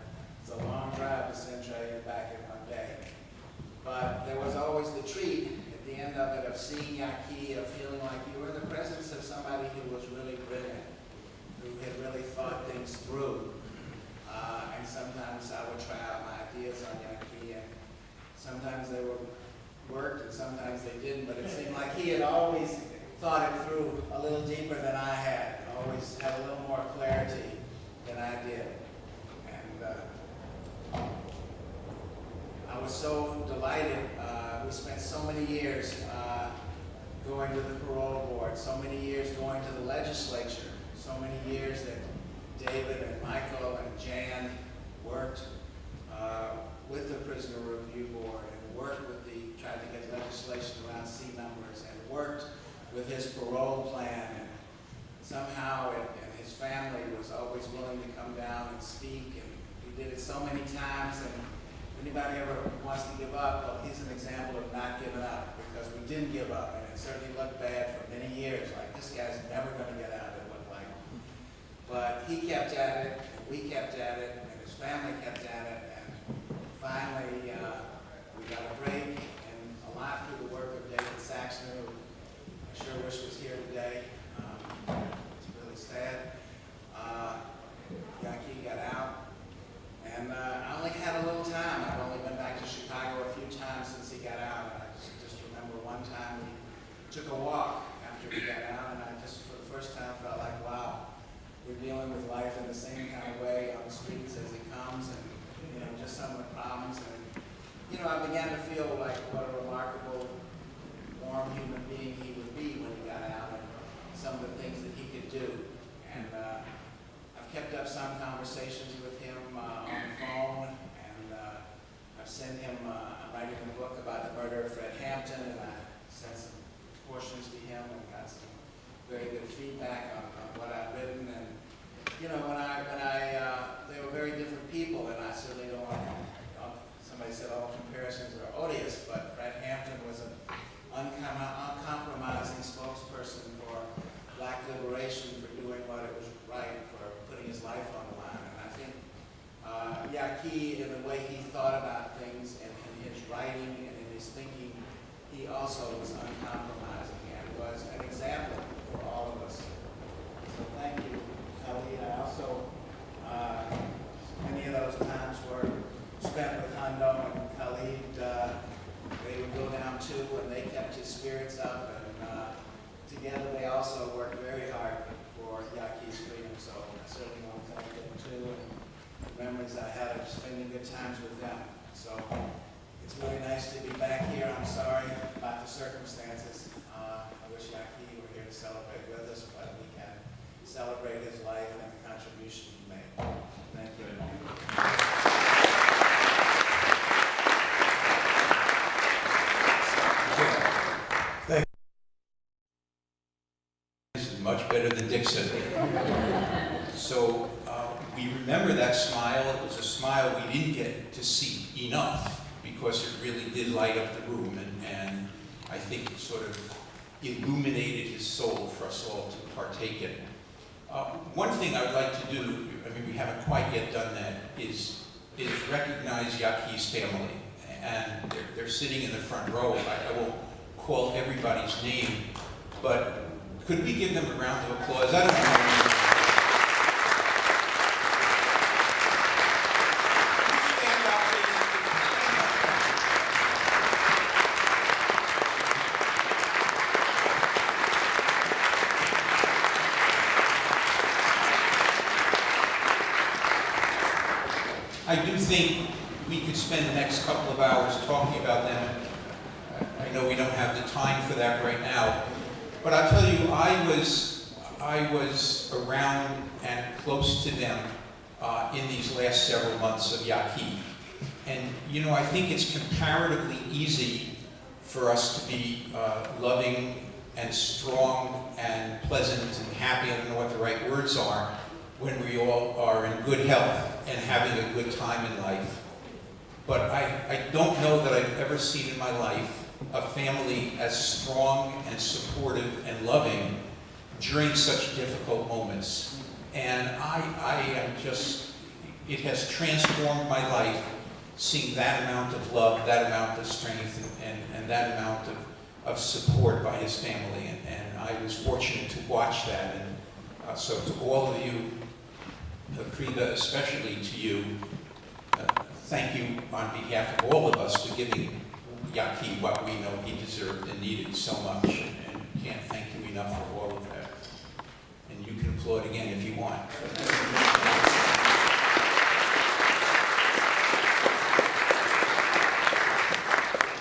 it's a long drive to Centralia back in one day. But there was always the treat at the end of it of seeing Yaki, of feeling like you were in the presence of somebody who was really brilliant, who had really thought things through. And sometimes I would try out my ideas on Yaki, and sometimes they worked and sometimes they didn't, but it seemed like he had always thought it through a little deeper than I had, always had a little more clarity than I did. And I was so delighted. We spent so many years going to the parole board, so many years going to the legislature, so many years that David and Michael and Jan worked with the prisoner review board and worked with tried to get legislation around C numbers and worked with his parole plan, and somehow and his family was always willing to come down and speak, and we did it so many times, and the anybody ever wants to give up, well, he's an example of not giving up, because we didn't give up, and it certainly looked bad for many years, like this guy's never gonna get out, it looked like. But he kept at it, and we kept at it, and his family kept at it, and finally, we got a break, and a lot through the work of David Saxon, who I sure wish was here today. It's really sad. Yaki got out, and I only had a little time. I've only been back to Chicago a few times since he got out, and I just remember one time we took a walk after we got out, and I just, for the first time, felt like, wow, we're dealing with life in the same kind of way on the streets as it comes, and, you know, just some of the problems. And, you know, I began to feel like what a remarkable, warm human being he would be when he got out, and some of the things that he could do. And I've kept up some conversations with him on the phone, and I've sent him, I'm writing a book about the murder of Fred Hampton, and I sent some portions to him and got some very good feedback on what I've written. And, you know, they were very different people, and I certainly don't want to, somebody said all comparisons are odious, but Fred Hampton was an uncompromising spokesperson for Black liberation, for doing what it was right, for putting his life on the line. And I think Yaki, in the way he thought about things and in his writing and in his thinking, he also was uncompromising and was an example for all of us. So thank you, Khalid. I also, many of those times were spent with Hondo and Khalid. They would go down too, and they kept his spirits up, and together they also worked very hard for Yaki's freedom. So I certainly want to thank them too, and the memories I had of spending good times with them. So it's really nice to be back here. I'm sorry about the circumstances. I wish Yaki were here to celebrate with us, but we can celebrate his life and the contribution he made. Thank you. Much better than Dixon. So we remember that smile. It was a smile we didn't get to see enough because it really did light up the room, and I think it sort of illuminated his soul for us all to partake in. One thing I'd like to do, I mean, we haven't quite yet done that, is recognize Yaki's family. And they're sitting in the front row. I won't call everybody's name, but could we give them a round of applause? I don't know. Stand up, please. I do think we could spend the next couple of hours talking about them. I know we don't have the time for that right now. But I'll tell you, I was around and close to them in these last several months of Yaki. And, you know, I think it's comparatively easy for us to be loving and strong and pleasant and happy, I don't know what the right words are, when we all are in good health and having a good time in life. But I don't know that I've ever seen in my life a family as strong and supportive and loving during such difficult moments. And I am just, it has transformed my life seeing that amount of love, that amount of strength, and that amount of support by his family. And I was fortunate to watch that. And so to all of you, Krida, especially to you, thank you on behalf of all of us for giving Yaki what we know he deserved and needed so much, and can't thank you enough for all of that. And you can applaud again if you want.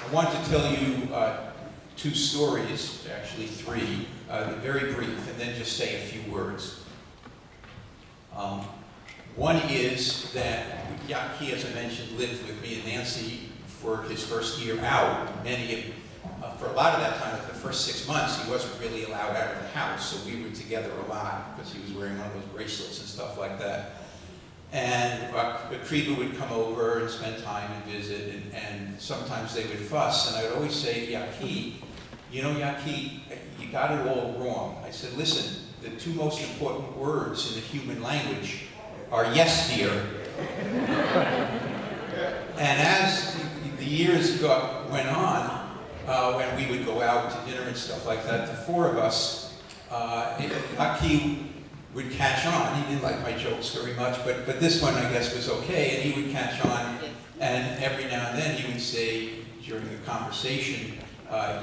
I want to tell you two stories, actually three, very brief, and then just say a few words. One is that Yaki, as I mentioned, lived with me and Nancy for his first year out. For a lot of that time, like the first 6 months, he wasn't really allowed out of the house, so we were together a lot because he was wearing one of those bracelets and stuff like that. And Kriba would come over and spend time and visit, and sometimes they would fuss, and I would always say, Yaki, you know, Yaki, you got it all wrong. I said, listen, the two most important words in the human language are yes, dear. And as the years went on, when we would go out to dinner and stuff like that, the four of us, Yaki would catch on. He didn't like my jokes very much, but this one, I guess, was okay, and he would catch on, and every now and then he would say, during the conversation,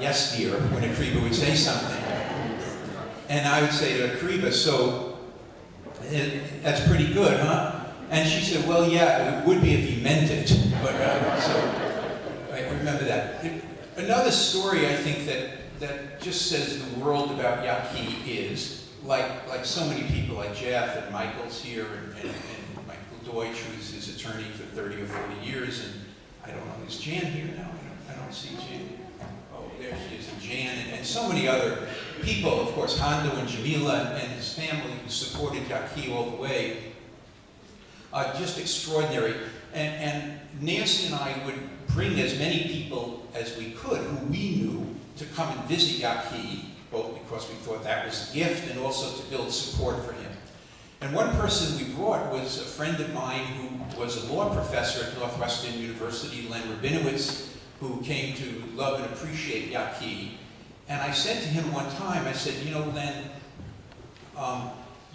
yes, dear, when Akriba would say something. And I would say to Akriba, so, that's pretty good, huh? And she said, well, yeah, it would be if you meant it. But, so, I remember that. Another story, I think, that just says the world about Yaki is, like so many people, like Jeff and Michael's here, and Michael Deutsch, who's his attorney for 30 or 40 years, and I don't know, is Jan here now? I don't see Jan. Oh, there she is, and Jan, and so many other people, of course, Hondo and Jamila and his family who supported Yaki all the way. Just extraordinary. And Nancy and I would bring as many people as we could who we knew to come and visit Yaki, both because we thought that was a gift and also to build support for him. And one person we brought was a friend of mine who was a law professor at Northwestern University, Len Rabinowitz, who came to love and appreciate Yaki. And I said to him one time, I said, you know, Len,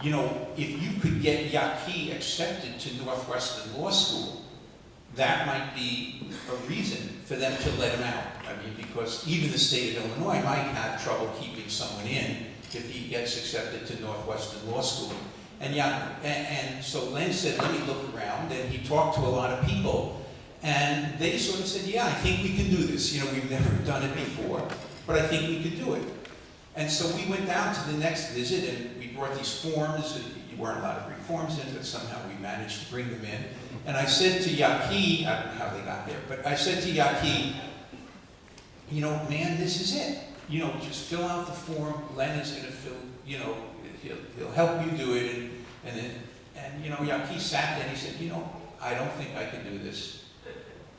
you know, if you could get Yaki accepted to Northwestern Law School, that might be a reason for them to let him out. I mean, because even the state of Illinois might have trouble keeping someone in if he gets accepted to Northwestern Law School. And so Len said, let me look around, and he talked to a lot of people, and they sort of said, yeah, I think we can do this. You know, we've never done it before, but I think we could do it. And so we went down to the next visit, and we brought these forms. You weren't allowed to bring forms in, but somehow we managed to bring them in. And I said to Yaki, I don't know how they got there, but I said to Yaki, you know, man, this is it. You know, just fill out the form. Len is going to fill, you know, he'll help you do it. And you know, Yaki sat there and he said, you know, I don't think I can do this.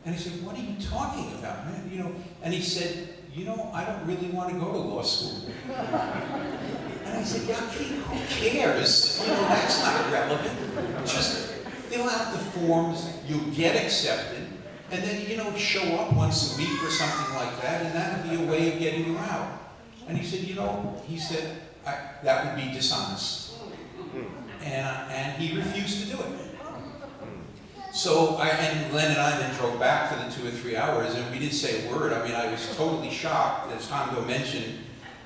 And he said, what are you talking about, man? You know, and he said, you know, I don't really want to go to law school. And I said, Yaki, who cares? You know, that's not relevant. Just fill out the forms, you'll get accepted, and then, you know, show up once a week or something like that, and that'll be a way of getting you out. And he said, you know, that would be dishonest. And he refused to do it. So and Len and I then drove back for the 2 or 3 hours, and we didn't say a word. I mean, I was totally shocked. As Hondo mentioned,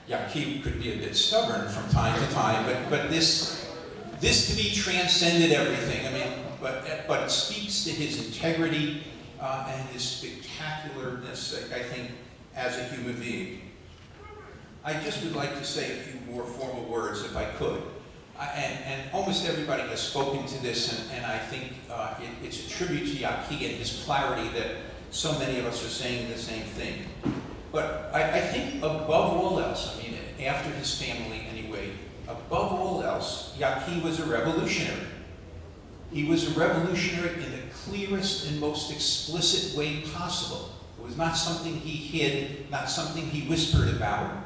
Yaki could be a bit stubborn from time to time, but this to me transcended everything. I mean, but it speaks to his integrity and his spectacularness, I think, as a human being. I just would like to say a few more formal words, if I could. And almost everybody has spoken to this, and I think it's a tribute to Yaki and his clarity that so many of us are saying the same thing. But I think above all else, I mean, after his family anyway, above all else, Yaki was a revolutionary. He was a revolutionary in the clearest and most explicit way possible. It was not something he hid, not something he whispered about.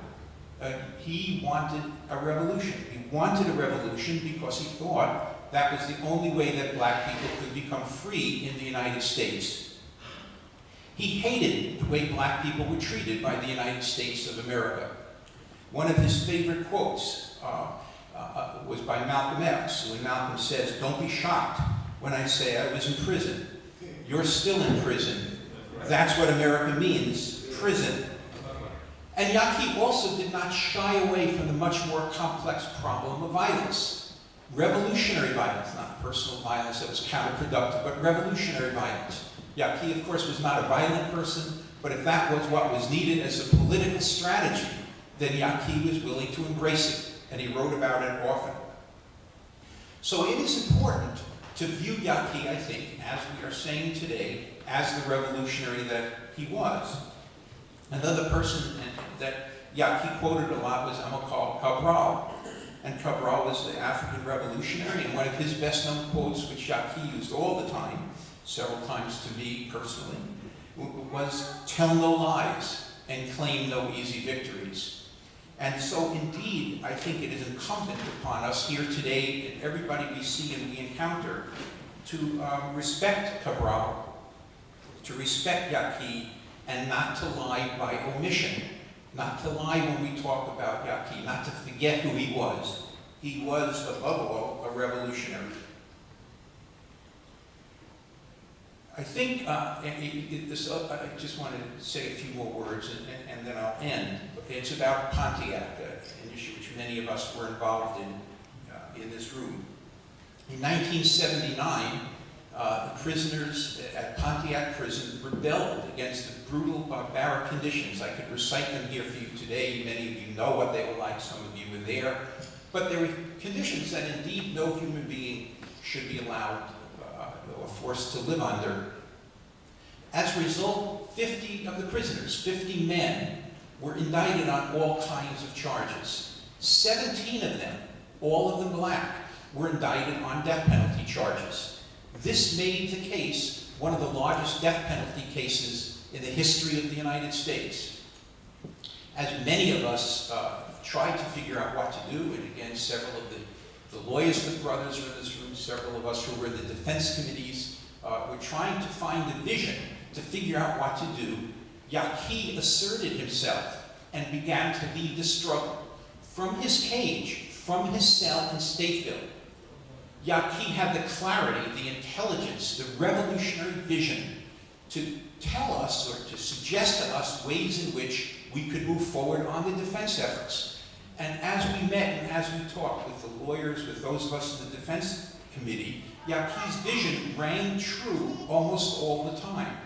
He wanted a revolution. He wanted a revolution because he thought that was the only way that black people could become free in the United States. He hated the way black people were treated by the United States of America. One of his favorite quotes was by Malcolm X, when Malcolm says, "Don't be shocked when I say I was in prison. You're still in prison. That's what America means, prison." And Yaki also did not shy away from the much more complex problem of violence. Revolutionary violence, not personal violence that was counterproductive, but revolutionary violence. Yaki, of course, was not a violent person, but if that was what was needed as a political strategy, then Yaki was willing to embrace it, and he wrote about it often. So it is important to view Yaki, I think, as we are saying today, as the revolutionary that he was. Another person that Yaki quoted a lot was Amilcar Cabral. and Cabral was the African revolutionary, and one of his best-known quotes, which Yaki used all the time, several times to me personally, was, "Tell no lies and claim no easy victories." And so indeed, I think it is incumbent upon us here today, and everybody we see and we encounter, to respect Cabral, to respect Yaki, and not to lie by omission. Not to lie when we talk about Yaki, not to forget who he was. He was, above all, a revolutionary. I think, I just wanted to say a few more words and then I'll end. It's about Pontiac, an issue which many of us were involved in this room. In 1979, the prisoners at Pontiac Prison rebelled against the brutal, barbaric conditions. I could recite them here for you today. Many of you know what they were like. Some of you were there. But there were conditions that indeed no human being should be allowed or forced to live under. As a result, 50 of the prisoners, 50 men, were indicted on all kinds of charges. 17 of them, all of them black, were indicted on death penalty charges. This made the case one of the largest death penalty cases in the history of the United States. As many of us tried to figure out what to do, and again, several of the Lawyers brothers were in this room, several of us who were in the defense committees, were trying to find a vision to figure out what to do. Yaki asserted himself and began to lead the struggle. From his cage, from his cell in Stateville, Yaki had the clarity, the intelligence, the revolutionary vision to tell us or to suggest to us ways in which we could move forward on the defense efforts. And as we met and as we talked with the lawyers, with those of us in the defense committee, Yaki's vision rang true almost all the time.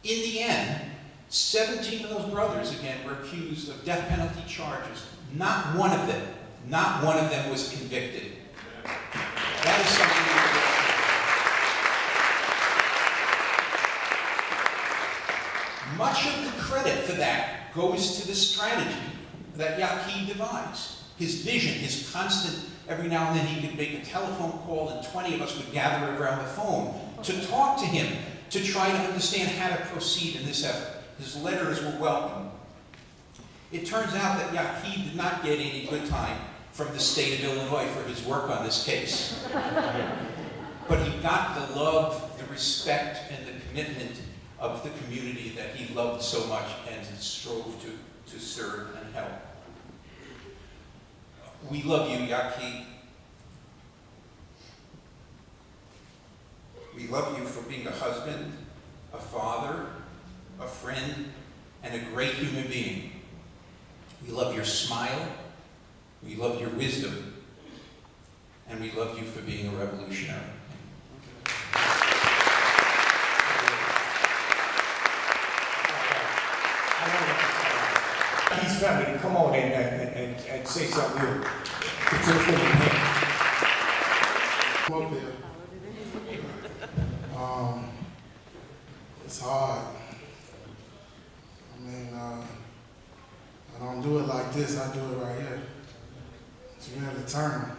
In the end, 17 of those brothers, again, were accused of death penalty charges. Not one of them was convicted. That is something. Much of the credit for that goes to the strategy that Yaki devised. His vision, his constant, every now and then he could make a telephone call and 20 of us would gather around the phone to talk to him, to try to understand how to proceed in this effort. His letters were welcome. It turns out that Yaki did not get any good time from the state of Illinois for his work on this case. But he got the love, the respect, and the commitment of the community that he loved so much and strove to serve and help. We love you, Yaki. We love you for being a husband, a father, a friend, and a great human being. We love your smile. We love your wisdom, and we love you for being a revolutionary. His family to come on and say something here. Come up there. It's hard. I mean, I don't do it like this. I do it right here. It's really turning.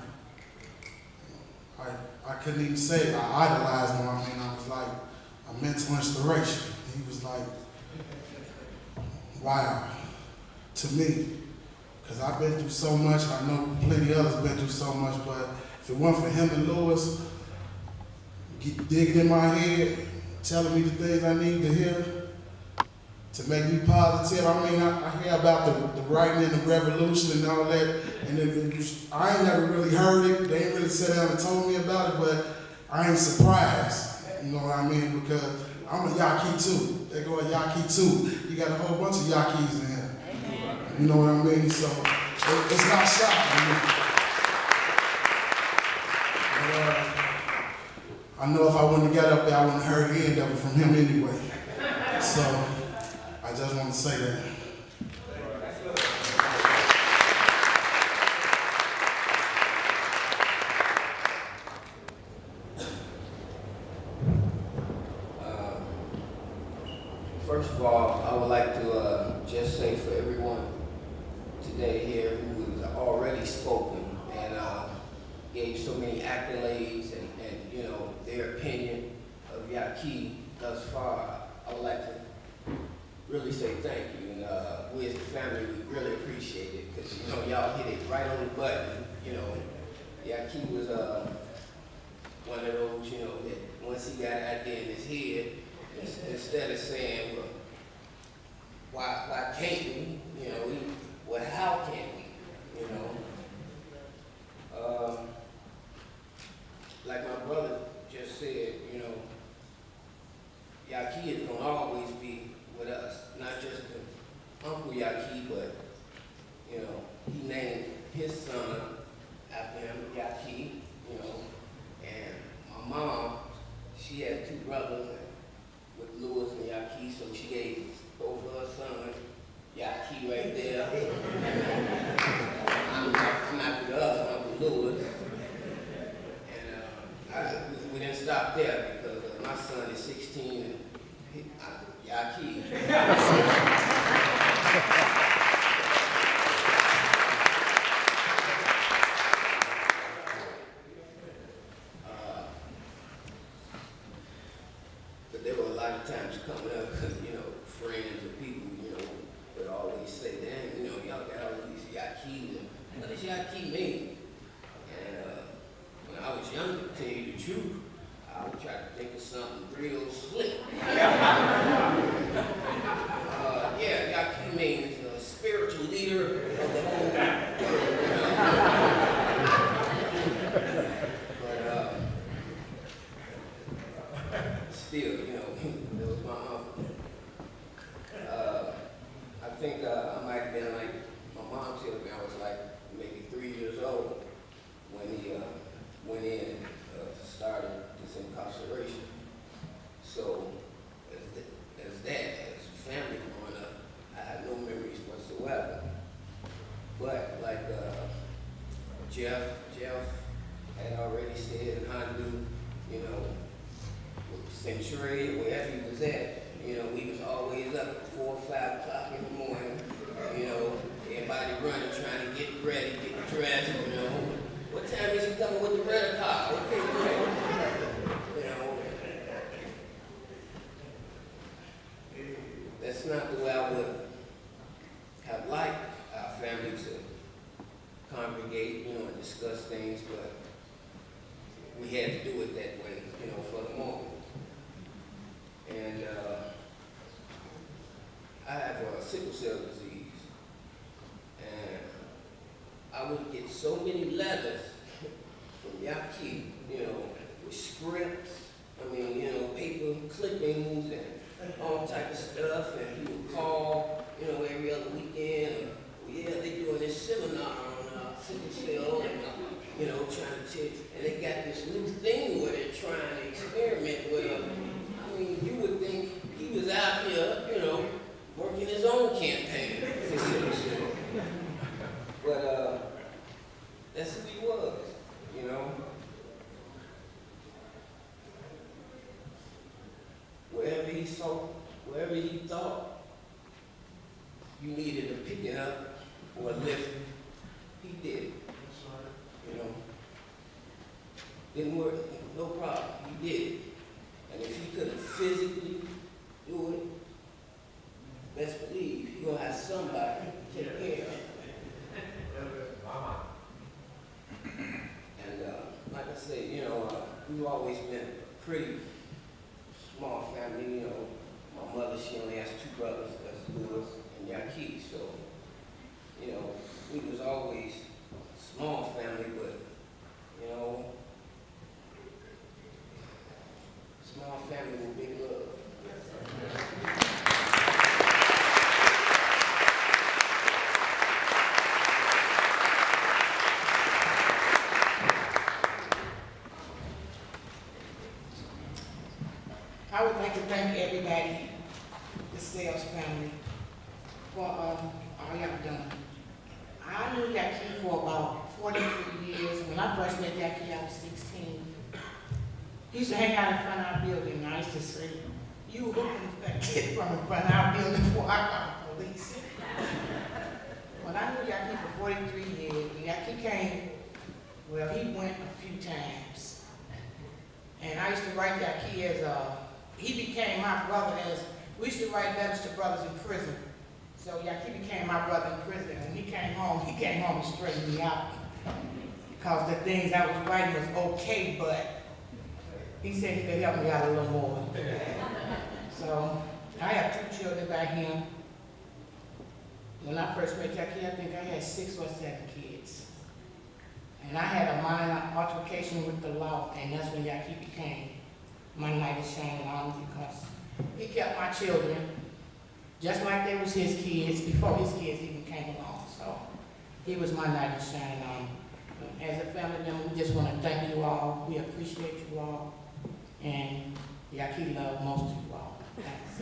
I couldn't even say it. I idolized him. I mean, I was like a mental inspiration. He was like, wow, to me. Because I've been through so much. I know plenty of others been through so much. But if it weren't for him and Lewis digging in my head, telling me the things I need to hear, to make me positive. I mean, I hear about the writing and the revolution and all that, and I ain't never really heard it. They ain't really sat down and told me about it, but I ain't surprised. You know what I mean? Because I'm a Yaki too. They go a Yaki too. You got a whole bunch of Yakis in here. You know what I mean? So it's not shocking. I know if I wouldn't have got up there, I wouldn't have heard the end of it from him anyway. So I just want to say that. First of all, I would like to just say for everyone today here who is already spoken and gave so many accolades and you know, their opinion of Yaki thus far. I would like to really say thank you. And we as a family, we really appreciate it because, you know, y'all hit it right on the button. You know, Yaki was one of those, you know, that once he got an idea in his head, instead of saying, well, why can't we? You know, well, how can we? You know? Like my brother just said, you know, Yaki is going to always be with us. Not just Uncle Yaki, but, you know, he named his son after him, Yaki, you know. And my mom, she had two brothers with Lewis and Yaki, so she gave both of her sons Yaki right there. I'm not the other, I'm with Lewis. And we didn't stop there because my son is 16 and Yaki. But there were a lot of times coming up, you know, friends or people, you know, would always say, "Damn, you know, y'all got all these Yakis, and what does Yaki mean?" And when I was younger, to tell you the truth, I would try to think of something real slick. Yeah, Yaki means a spiritual leader of the whole world. You know? But still, you know, that was my uncle. I think I might have been like, my mom told me I was like maybe 3 years old when he went in and started this incarceration. So as family growing up, I had no memories whatsoever. But like Jeff had already said, and Hondu, you know, with Century, wherever he was at, you know, we was always up at 4 or 5 o'clock in the morning, you know, everybody running, trying to get ready, get dressed, you know. What time is he coming with the rental car? Okay, great. You know, that's not the way I would have liked our family to congregate, you know, and discuss things, but we had to do it that way, you know, for the moment. And I have sickle cell disease, and I would get so many letters from Yaki, you know, with scripts, I mean, you know, paper clippings and all type of stuff, and he would call, you know, every other weekend, well, yeah, they doing this seminar on sickle cell, and, you know, trying to, and they got this new thing where they're trying to experiment with him. I mean, you would think he was out here, you know, working his own campaign for sickle cell. But that's who he was, you know. Wherever he saw, wherever he thought you needed to pick it up or lift, he did it. You know. Didn't work, no problem, he did it. And if he couldn't physically do it, best believe you're gonna have somebody to take care of it. And like I said, you know, we've always been a pretty small family. You know, my mother, she only has 2 brothers, that's Lewis and Yaki. So, you know, we was always a small family, but, you know, small family with big love. I would like to thank everybody, the sales family, for all y'all done. I knew Yaki for about 43 years. When I first met Yaki, I was 16. He used to hang out in front of our building, and I used to say, "You looking for that kid from in front of our building before I got the police." But I knew Yaki for 43 years, came, well, he went a few times. And I used to write Yaki as he became my brother we used to write letters to brothers in prison. So Yaki became my brother in prison. And when he came home and straightened me out. Because the things I was writing was okay, but he said he could help me out a little more. So I have 2 children by him. When I first met Yaki, I think I had 6 or 7 kids. And I had a minor altercation with the law, and that's when Yaki became my knight of shining armor, because he kept my children just like they was his kids before his kids even came along. So he was my knight of shining armor. As a family member, we just want to thank you all. We appreciate you all. And Yaki love most of you all. Thanks.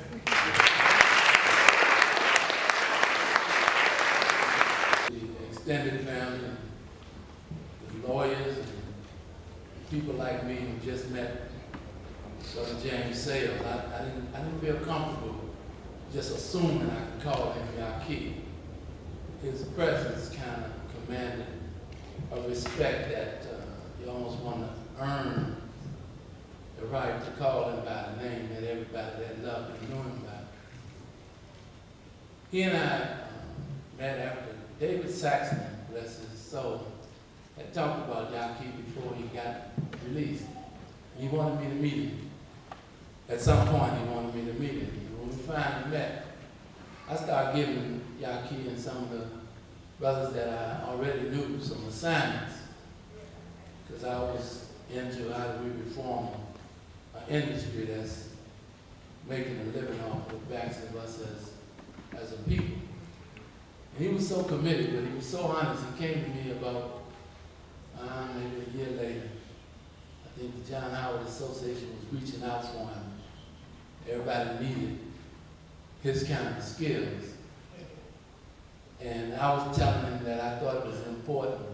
The extended family, the lawyers, and people like me who just met Brother James Sales. I didn't feel comfortable just assuming I could call him Yaki. His presence kind of commanded a respect that you almost want to earn the right to call him by the name that everybody that loved him knew him by. He and I met after David Saxon, bless his soul, had talked about Yaki before he got released. He wanted me to meet him. At some point, he wanted me to meet him. And when we finally met, I started giving Yaki and some of the brothers that I already knew some assignments, because I was into how do we reform an industry that's making a living off the backs of us as a people. And he was so committed, but he was so honest. He came to me about maybe a year later. I think the John Howard Association was reaching out for him. Everybody needed his kind of skills. And I was telling him that I thought it was important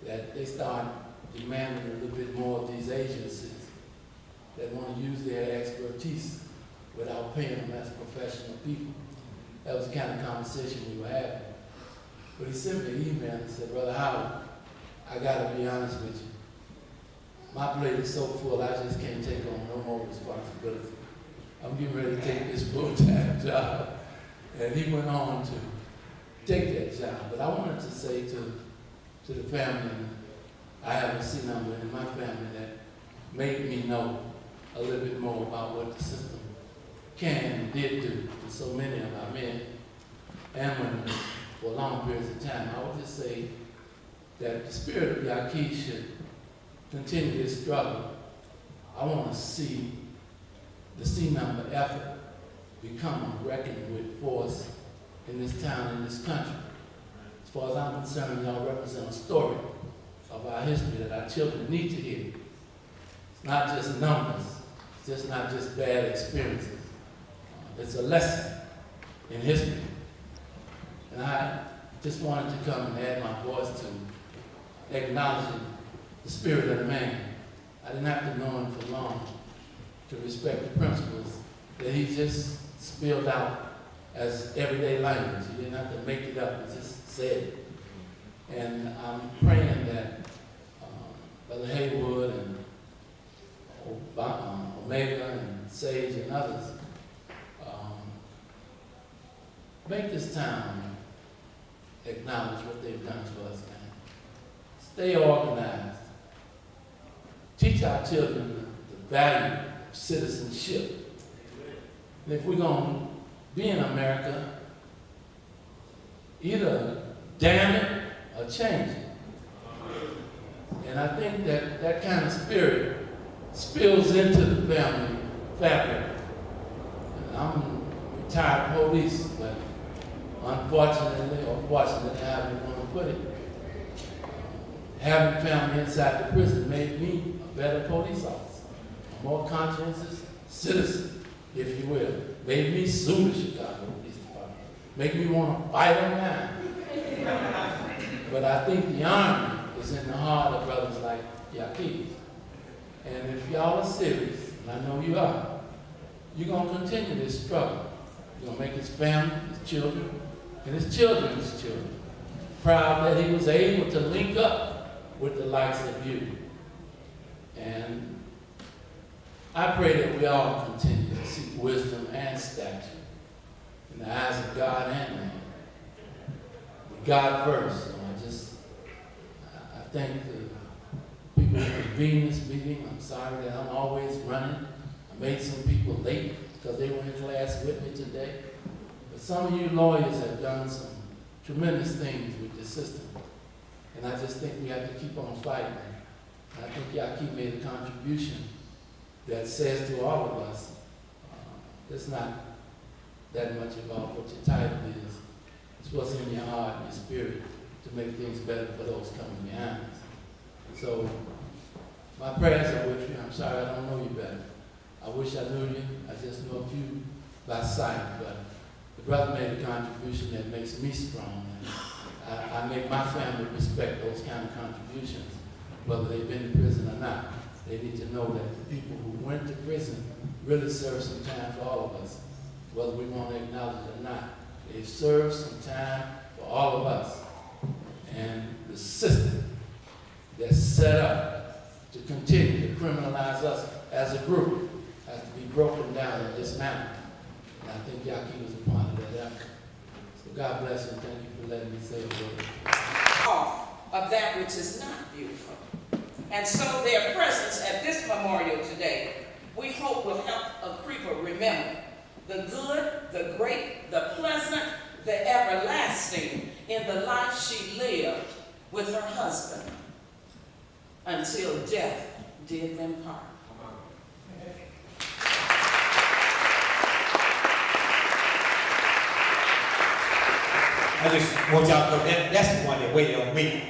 that they start demanding a little bit more of these agencies that want to use their expertise without paying them as professional people. That was the kind of conversation we were having. But he sent me an email and said, Brother Howard, I got to be honest with you. My plate is so full, I just can't take on no more responsibility. I'm getting ready to take this full-time job. And he went on to take that job. But I wanted to say to the family, I have a C number in my family that made me know a little bit more about what the system can and did do to so many of our men and women for long periods of time. I would just say that the spirit of Yaki should continue this struggle. I want to see the C number effort become a reckoning with force in this town, in this country. As far as I'm concerned, y'all represent a story of our history that our children need to hear. It's not just numbers. It's just not just bad experiences. It's a lesson in history. And I just wanted to come and add my voice to acknowledging the spirit of the man. I didn't have to know him for long to respect the principles that he just spilled out as everyday language. He didn't have to make it up, he just said it. And I'm praying that Brother Haywood and Omega and Sage and others make this town acknowledge what they've done to us, man. Stay organized. Teach our children the value of citizenship. And if we're going to be in America, either damn it or change it. And I think that that kind of spirit spills into the family fabric. And I'm retired police, but unfortunately, or fortunately, however you want to put it, having family inside the prison made me a better police officer, a more conscientious citizen, if you will. Made me sue the Chicago Police Department. Made me want to fight them now. But I think the Army is in the heart of brothers like Yaki. And if y'all are serious, and I know you are, you're going to continue this struggle. You're going to make his family, his children, and his children's children proud that he was able to link up with the likes of you. And I pray that we all continue to seek wisdom and stature in the eyes of God and man. With God first. So I thank the people who convened this meeting. I'm sorry that I'm always running. I made some people late because they were in class with me today. But some of you lawyers have done some tremendous things with the system. And I just think we have to keep on fighting. And I think Yaki made a contribution that says to all of us, it's not that much about what your title is. It's what's in your heart and your spirit to make things better for those coming behind us. So my prayers are with you. I'm sorry I don't know you better. I wish I knew you. I just know you by sight. But the brother made a contribution that makes me strong. And I make my family respect those kind of contributions, whether they've been in prison or not. They need to know that the people who went to prison really served some time for all of us, whether we want to acknowledge it or not. They served some time for all of us. And the system that's set up to continue to criminalize us as a group has to be broken down and dismantled. And I think Yaki was a part of that effort. So God bless you and thank you for letting me say a word. Off of that which is not beautiful. And so their presence at this memorial today, we hope will help a creeper remember the good, the great, the pleasant, the everlasting in the life she lived with her husband until death did them part. I just want y'all to know that's the one that waited on me.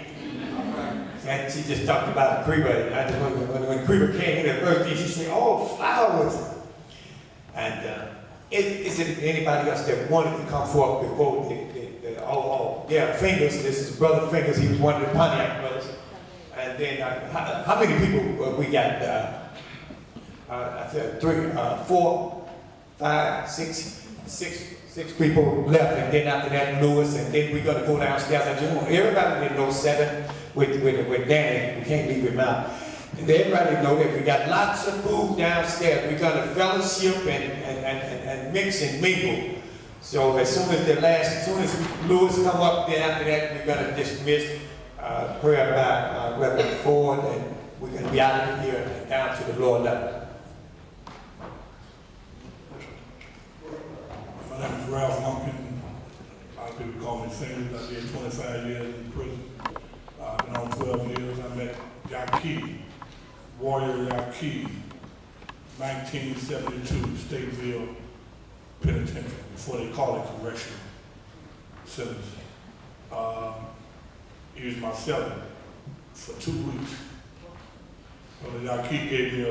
And she just talked about Creeper. And I just when Creeper came in the first thing, she said, "Oh, flowers." And is it anybody else that wanted to come forth before yeah, Fingers? This is Brother Fingers. He was one of the Pontiac brothers. And then how many people we got? I said 3, 4, 5, 6 people left, and then after that, Lewis, and then we're gonna go downstairs. I just want everybody to know 7 with Danny. We can't leave him out. And everybody know that we got lots of food downstairs. We're gonna fellowship and mix and mingle. So as soon as Lewis come up, then after that, we're gonna dismiss prayer by Reverend Ford, and we're gonna be out of here and down to the lower level. My name is Ralph Lumpkin. A lot of people call me Fingers. I did 25 years in prison. I've been on 12 years. I met Yaki, Warrior Yaki, 1972, Stateville Penitentiary, before they called it correctional centers. He was my cellie for 2 weeks. Brother Yaki gave me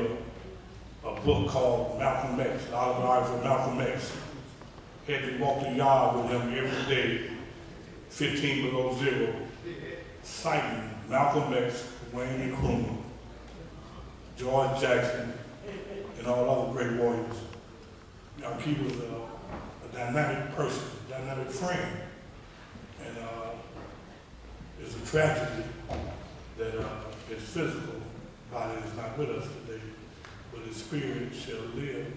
a book called Malcolm X, the autobiography of Malcolm X. Had me walk the yard with him every day, 15 below zero, citing Malcolm X, Wayne Nkrumah, George Jackson, and all other great warriors. Yaki was a dynamic person, a dynamic friend, and it's a tragedy that his physical body is not with us today, but his spirit shall live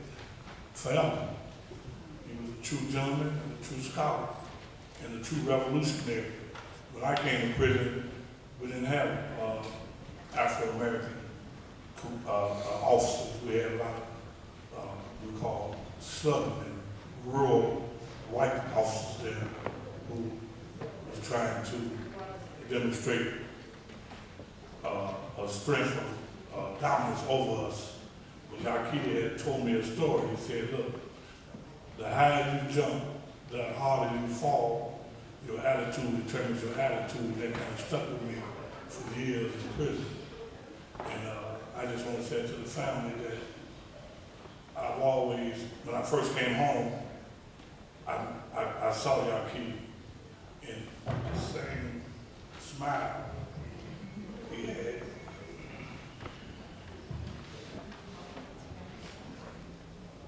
forever. He was a true gentleman, a true scholar, and a true revolutionary. When I came to prison, we didn't have Afro-American officers. We had a lot of, we call southern and rural white officers there who was trying to demonstrate a strength of dominance over us. But Yaki had told me a story. He said, look, the higher you jump, the harder you fall. Your attitude determines your attitude. And that kind of stuck with me for years in prison. And I just want to say to the family that I've always, when I first came home, I saw Yaki in the same smile he had.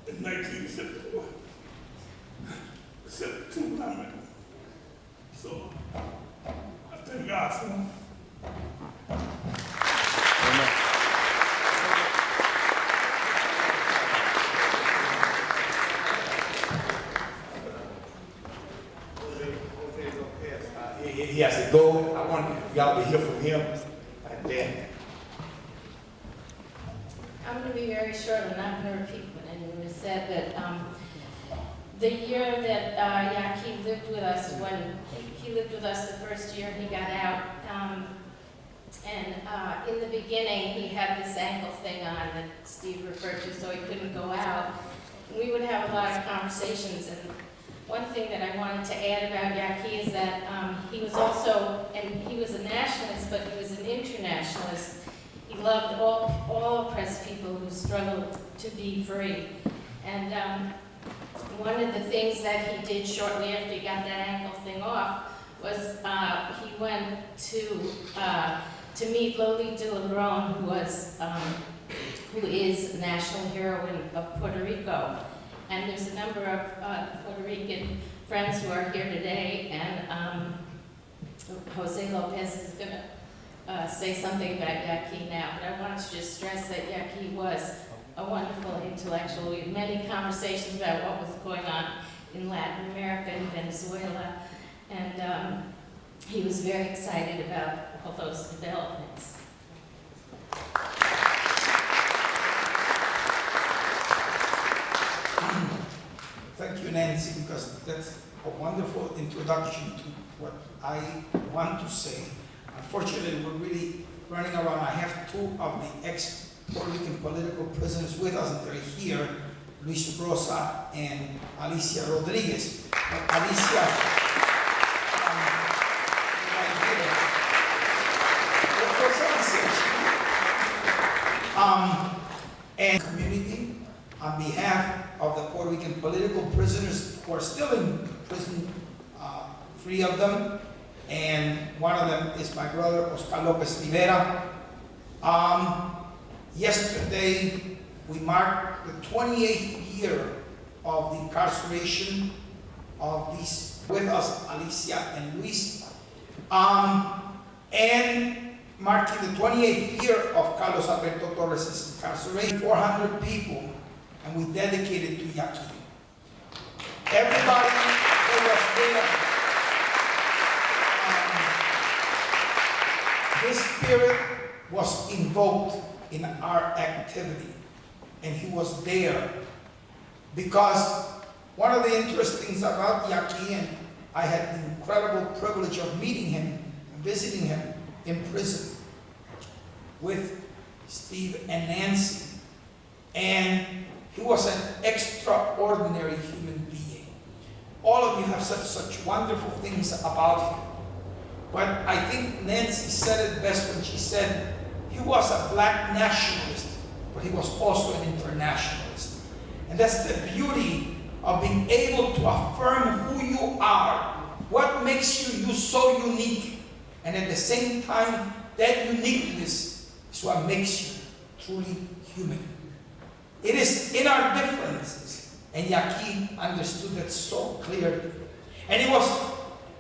In 1974. 72 when I met him. So God for him. He has to go. I want y'all to hear from him. And then, I'm going to be very short. I'm not going to repeat what anyone has said, but the year that Yaki lived with us, when he lived with us the first year he got out, and in the beginning he had this ankle thing on that Steve referred to, so he couldn't go out. We would have a lot of conversations, and one thing that I wanted to add about Yaki is that he was also, and he was a nationalist, but he was an internationalist. He loved all oppressed people who struggled to be free. And one of the things that he did shortly after he got that ankle thing off was he went to meet Lolita Ladrón, who is a national heroine of Puerto Rico. And there's a number of Puerto Rican friends who are here today, and Jose Lopez is going to say something about Yaki now, but I wanted to just stress that Yaki was a wonderful intellectual. We had many conversations about what was going on in Latin America and Venezuela, and he was very excited about all those developments. Thank you, Nancy, because that's a wonderful introduction to what I want to say. Unfortunately, we're really running around. I have two of the ex-Puerto Rican political prisoners with us, and they're here, Luis Rosa and Alicia Rodriguez. But Alicia, and community, on behalf of the Puerto Rican political prisoners who are still in prison, 3 of them, and one of them is my brother, Oscar Lopez Rivera. Yesterday, we marked the 28th year of the incarceration of these, with us, Alicia and Luis, and marking the 28th year of Carlos Alberto Torres' incarceration. 400 people, and we dedicated to Yaki. Everybody who was there, his spirit was invoked in our activity, and he was there because one of the interesting things about Yaki, and I had the incredible privilege of meeting him and visiting him in prison with Steve and Nancy, and he was an extraordinary human being. All of you have said such wonderful things about him. But I think Nancy said it best when she said he was a black nationalist, but he was also an internationalist. And that's the beauty of being able to affirm who you are, what makes you so unique, and at the same time, that uniqueness is what makes you truly human. It is in our differences, and Yaki understood that so clearly. And it was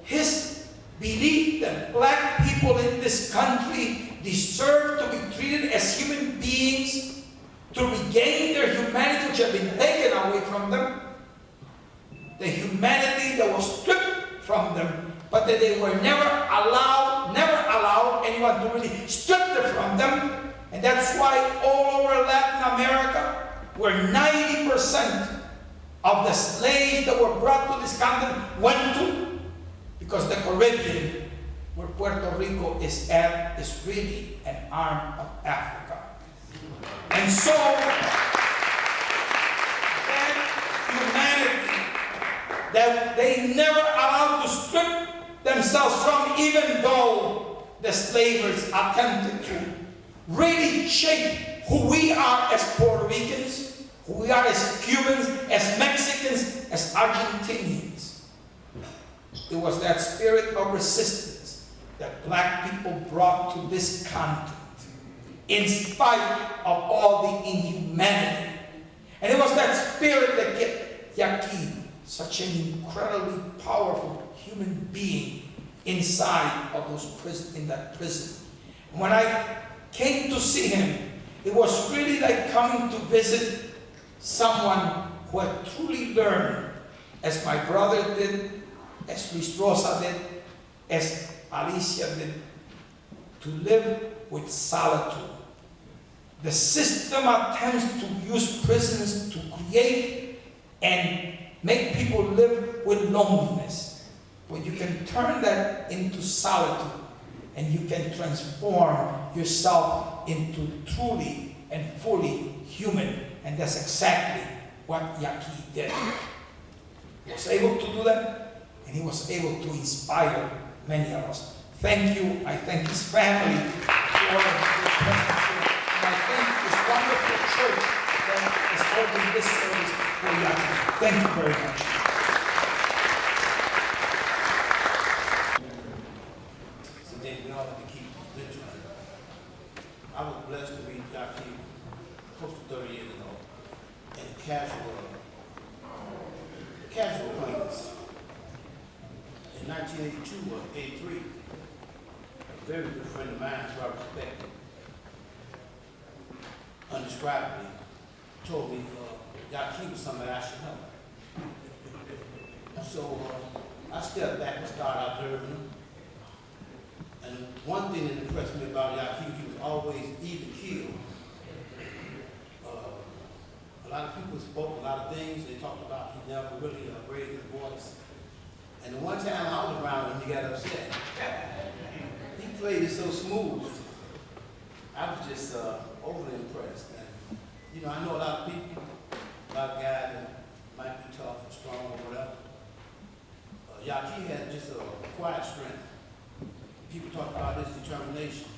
his belief that black people in this country deserve to be treated as human beings, to regain their humanity which had been taken away from them, the humanity that was stripped from them, but that they were never allowed anyone to really strip it from them. And that's why all over Latin America, where 90% of the slaves that were brought to this continent went to, because the Caribbean, where Puerto Rico is at, is really an arm of Africa. And so, that humanity that they never allowed to strip themselves from, even though the slavers attempted to, really shape who we are as Puerto Ricans, who we are as Cubans, as Mexicans, as Argentinians. It was that spirit of resistance that black people brought to this continent, in spite of all the inhumanity. And it was that spirit that gave Yaki such an incredibly powerful human being inside of in that prison. When I came to see him, it was really like coming to visit someone who had truly learned, as my brother did, as Luis Rosa did, as Alicia did, to live with solitude. The system attempts to use prisons to create and make people live with loneliness. But you can turn that into solitude, and you can transform yourself into truly and fully human. And that's exactly what Yaki did. He was able to do that, and he was able to inspire many of us. Thank you. I thank his family for the presence. And I thank this wonderful church that is holding this service for Yaki. Thank you very much. So then we all have to keep vigilant. I was blessed to meet Yaki close to 30 years ago in a casual acquaintance. In 1982 or 83, a very good friend of mine who I respected, undescribably, told me Yaki was somebody I should help. So I stepped back and started observing him. And one thing that impressed me about Yaki, he was always even keeled. A lot of people spoke a lot of things. They talked about he never really raised his voice. And the one time I was around him, he got upset. He played it so smooth. I was just overly impressed. And, you know, I know a lot of people, a lot of guys that might be tough or strong or whatever. Yaki had just a quiet strength. People talk about his determination.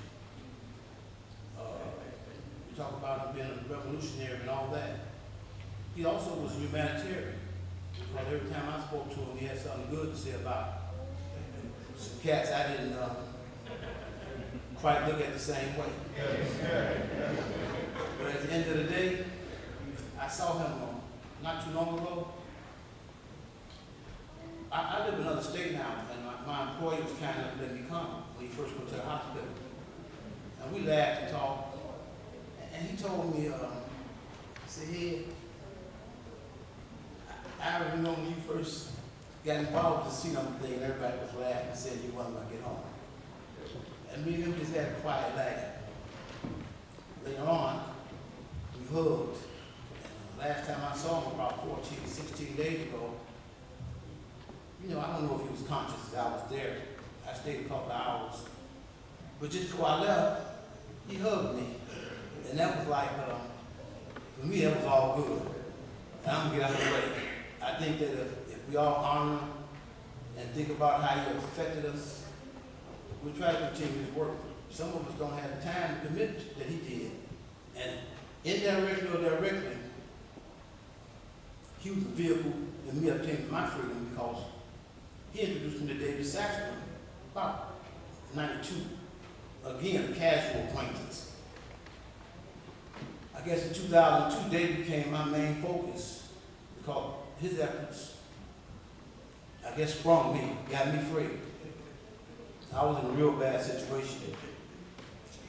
We talk about him being a revolutionary and all that. He also was a humanitarian. Because every time I spoke to him, he had something good to say about some cats I didn't quite look at the same way. But at the end of the day, I saw him not too long ago. I live in another state now, and my employee was kind enough to let me come when he first went to the hospital. And we laughed and talked. And he told me, he said, hey, I remember when you first got involved with the Casino thing, and everybody was laughing and said you wasn't going to get home. And me and him just had a quiet laugh. Later on, we hugged. And last time I saw him, about 14, 16 days ago, you know, I don't know if he was conscious as I was there. I stayed a couple of hours. But just before I left, he hugged me. And that was like, for me, that was all good. And I'm going to get out of the way. I think that if we all honor him and think about how he affected us, we try to continue his work. Some of us don't have the time to commit that he did. And indirectly or directly, he was a vehicle in me obtaining my freedom because he introduced me to David Saxton about 92. Again, a casual acquaintance. I guess in 2002, David became my main focus because his efforts, I guess, sprung me, got me free. I was in a real bad situation.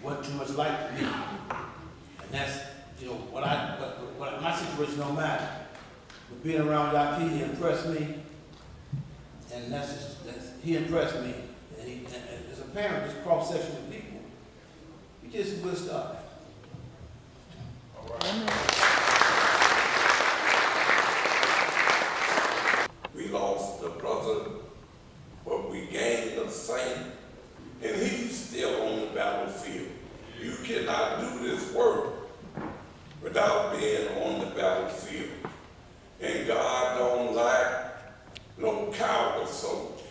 Wasn't too much light for me. And that's, you know, what my situation don't matter. But being around Yaki, he impressed me. And he impressed me. And as a parent, this cross-section of people, he just good stuff. All right. We lost a brother, but we gained a saint, and he's still on the battlefield. You cannot do this work without being on the battlefield. And God don't like no coward soldiers.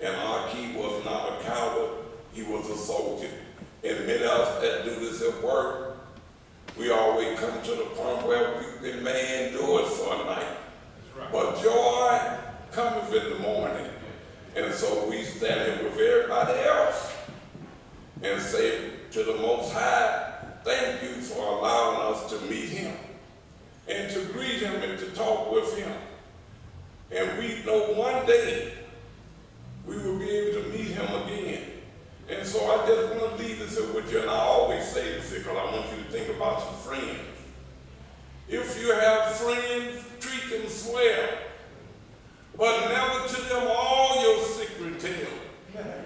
And Yaki was not a coward, he was a soldier. And many of us that do this at work, we always come to the point where we may endure it for a night. But joy cometh in the morning. And so we stand here with everybody else and say to the Most High, thank you for allowing us to meet him and to greet him and to talk with him. And we know one day we will be able to him again. And so I just want to leave this here with you, and I always say this here because I want you to think about your friends. If you have friends, treat them swell, but never to them all your secret tell.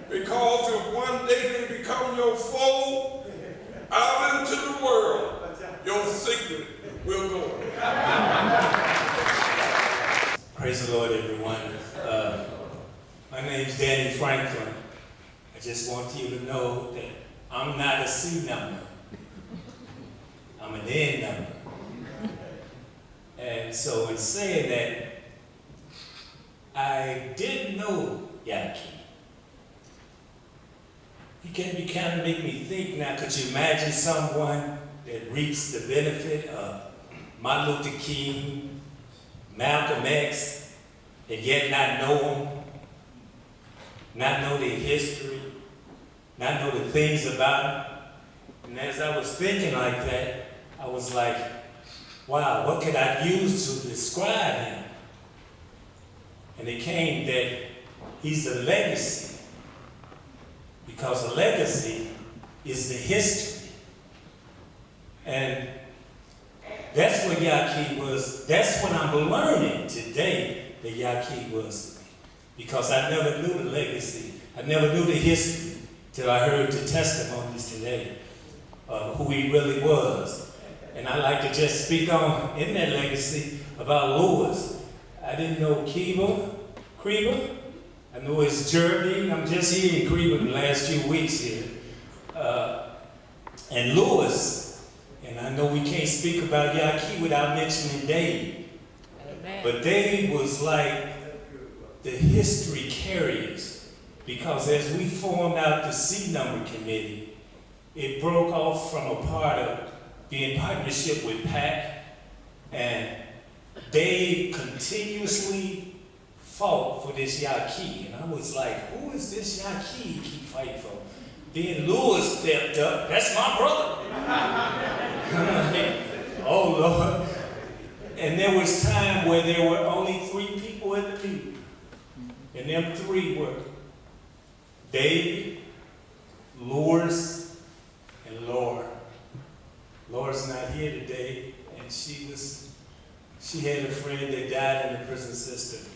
Because if one day they become your foe, out into the world, your secret will go. Praise the Lord, everyone. My name's Danny Franklin. I just want you to know that I'm not a C number. I'm an N number. And so in saying that, I did know Yaki. You kind of make me think now, could you imagine someone that reaps the benefit of Martin Luther King, Malcolm X, and yet not know them, not know their history, not know the things about them? And as I was thinking like that, I was like, wow, what could I use to describe him? And it came that he's a legacy. Because a legacy is the history. And that's what Yaki was. That's what I'm learning today that Yaki was. Because I never knew the legacy. I never knew the history till I heard the testimonies today of who he really was. And I like to just speak on, in that legacy, about Lewis. I didn't know Krieber. I know his journey. I'm just here in Krieber in the last few weeks here. And Lewis. And I know we can't speak about Yaki without mentioning Dave. Amen. But Dave was like the history carriers. Because as we formed out the C number committee, it broke off from a part of being in partnership with PAC, and Dave continuously fought for this Yaki. And I was like, who is this Yaki he keep fighting for? Then Lewis stepped up. That's my brother. I'm like, oh Lord. And there was time where there were only 3 people at the meeting. And them 3 were David, Lewis, and Laura. Laura's not here today, and she had a friend that died in the prison system.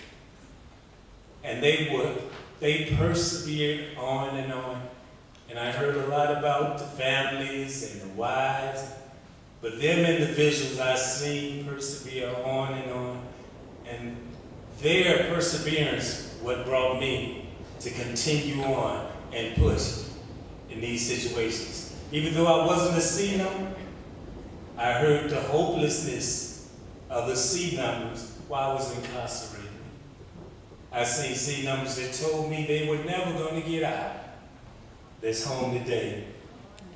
And they persevered on and on. And I heard a lot about the families and the wives, but them individuals I seen persevere on and on. And their perseverance what brought me to continue on and push in these situations. Even though I wasn't a C number, I heard the hopelessness of the C numbers while I was incarcerated. I seen C numbers that told me they were never going to get out. That's home today.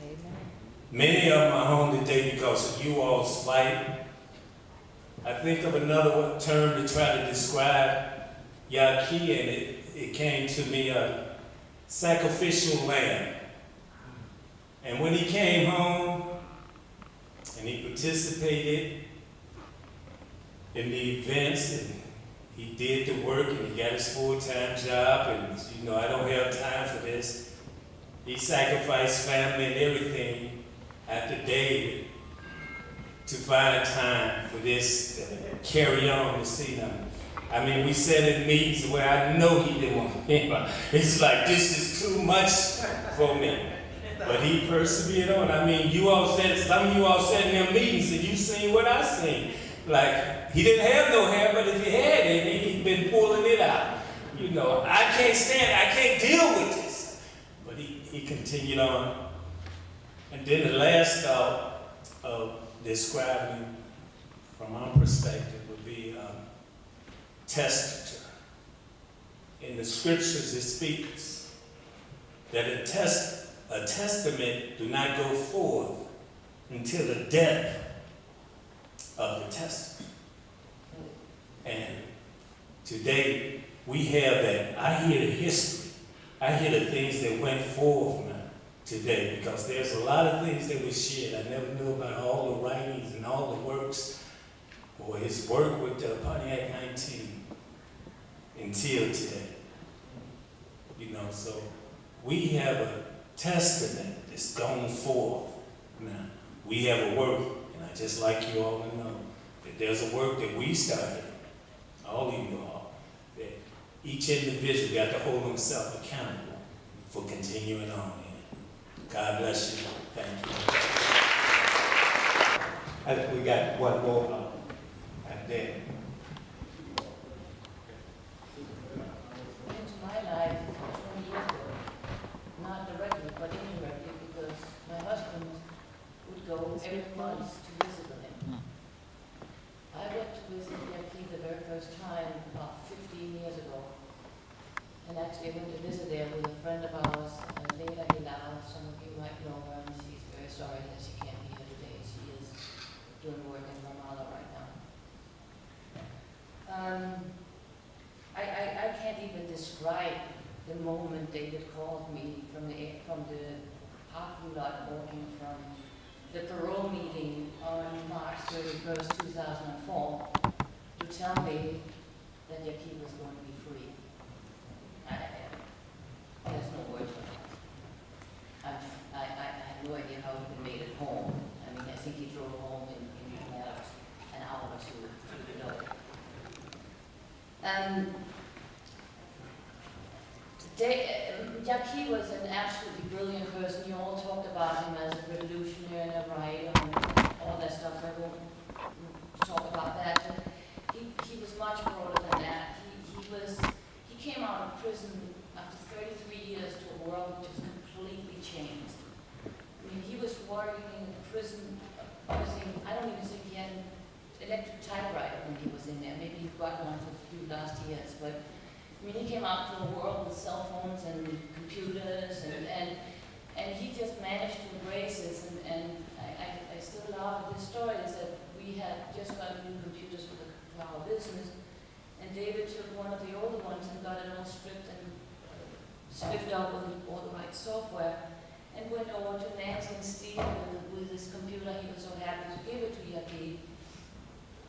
Amen. Many of them are home today because of you all's fight. I think of another term to try to describe Yaki, and it came to me a sacrificial lamb. And when he came home and he participated in the events and he did the work and he got his full-time job, and I don't have time for this. He sacrificed family and everything after David to find time for this to carry on the scene. I mean, we said in meetings where I know he didn't want to. It's like, this is too much for me. But he persevered on. I mean, some of you all said in them meetings and you seen what I seen. Like, he didn't have no hair, but if he had any, he'd been pulling it out. I can't deal with this. But he continued on. And then the last thought of describing from our perspective would be testator. In the scriptures it speaks that a testament do not go forth until the death of the testament. And today we have that. I hear the history. I hear the things that went forth now today, because there's a lot of things that were shared. I never knew about all the writings and all the works or his work with the Pontiac 19 until today. So we have a testament that's gone forth. Now, we have a work, and I just like you all to know that there's a work that we started, all of you all, that each individual got to hold himself accountable for continuing on in. God bless you. Thank you. I think we got one more, and then. Into my life 20 years ago, not directly but indirectly, because my husband would go every month to visit with him. I went to visit Yaki the very first time about 15 years ago, and actually I went to visit there with a friend of ours, Leila Hilal. Some of you might know her, and she's very sorry that she can't be here today. She is doing work in Ramallah right now. I can't even describe the moment David called me from the parking lot walking from the parole meeting on March 31st, 2004, to tell me that Yaki was going to be free. There's no words for that. I have no idea how he made it home. I mean, I think he drove home in a matter of an hour or two, you know. Yaki was an absolutely brilliant person. You all talked about him as a revolutionary and a writer and all that stuff. I won't talk about that. But he was much broader than that. He came out of prison after 33 years to a world which was completely changed. I mean, he was working in prison. Obviously, I don't even think he had an electric typewriter when he was in there. Maybe he got one for a few last years, but I mean, he came out to a world with cell phones and computers, and he just managed to embrace this. And I still laugh at this story, is that we had just got new computers for our business, and David took one of the older ones and got it all stripped up with all the right software, and went over to Nancy and Steve with his computer. He was so happy to give it to Yaki.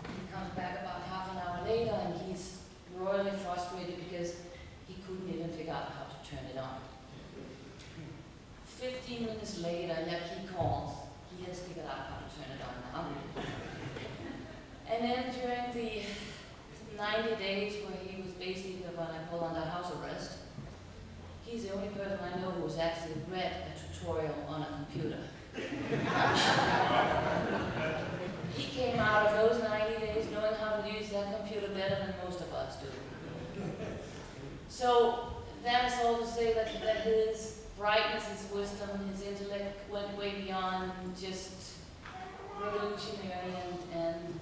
He comes back about half an hour later, and he's royally frustrated because he couldn't even figure out how to turn it on. 15 minutes later, Yaki calls. He has figured out how to turn it on now. And then during the 90 days where he was basically what I call under house arrest, he's the only person I know who's actually read a tutorial on a computer. He came out of those 90 days knowing how to use that computer better than most of us do. So that's all to say that his brightness, his wisdom, his intellect went way beyond just revolutionary. And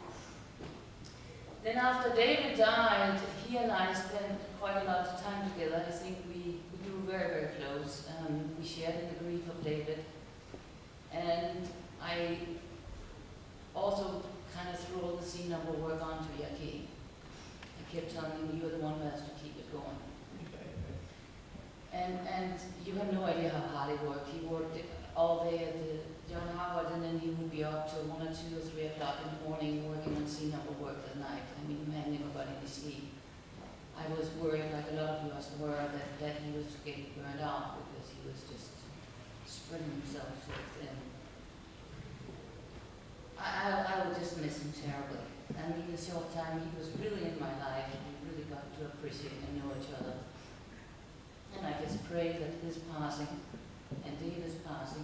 then after David died, he and I spent quite a lot of time together. I think we grew very, very close. We shared in the grief of David. And I also kind of threw all the scene number work onto Yaki. I kept telling him, you're the one who has to keep it going. And you have no idea how hard he worked. He worked all day at the John Howard, and then he would be up till 1 or 2 or 3 o'clock in the morning working on scene number work at night. I mean, the man never got any sleep. I was worried, like a lot of us were, that he was getting burned out because he was just spreading himself so thin. I would just miss him terribly. I mean, the short time he was really in my life, we really got to appreciate and know each other. And I just pray that his passing and David's passing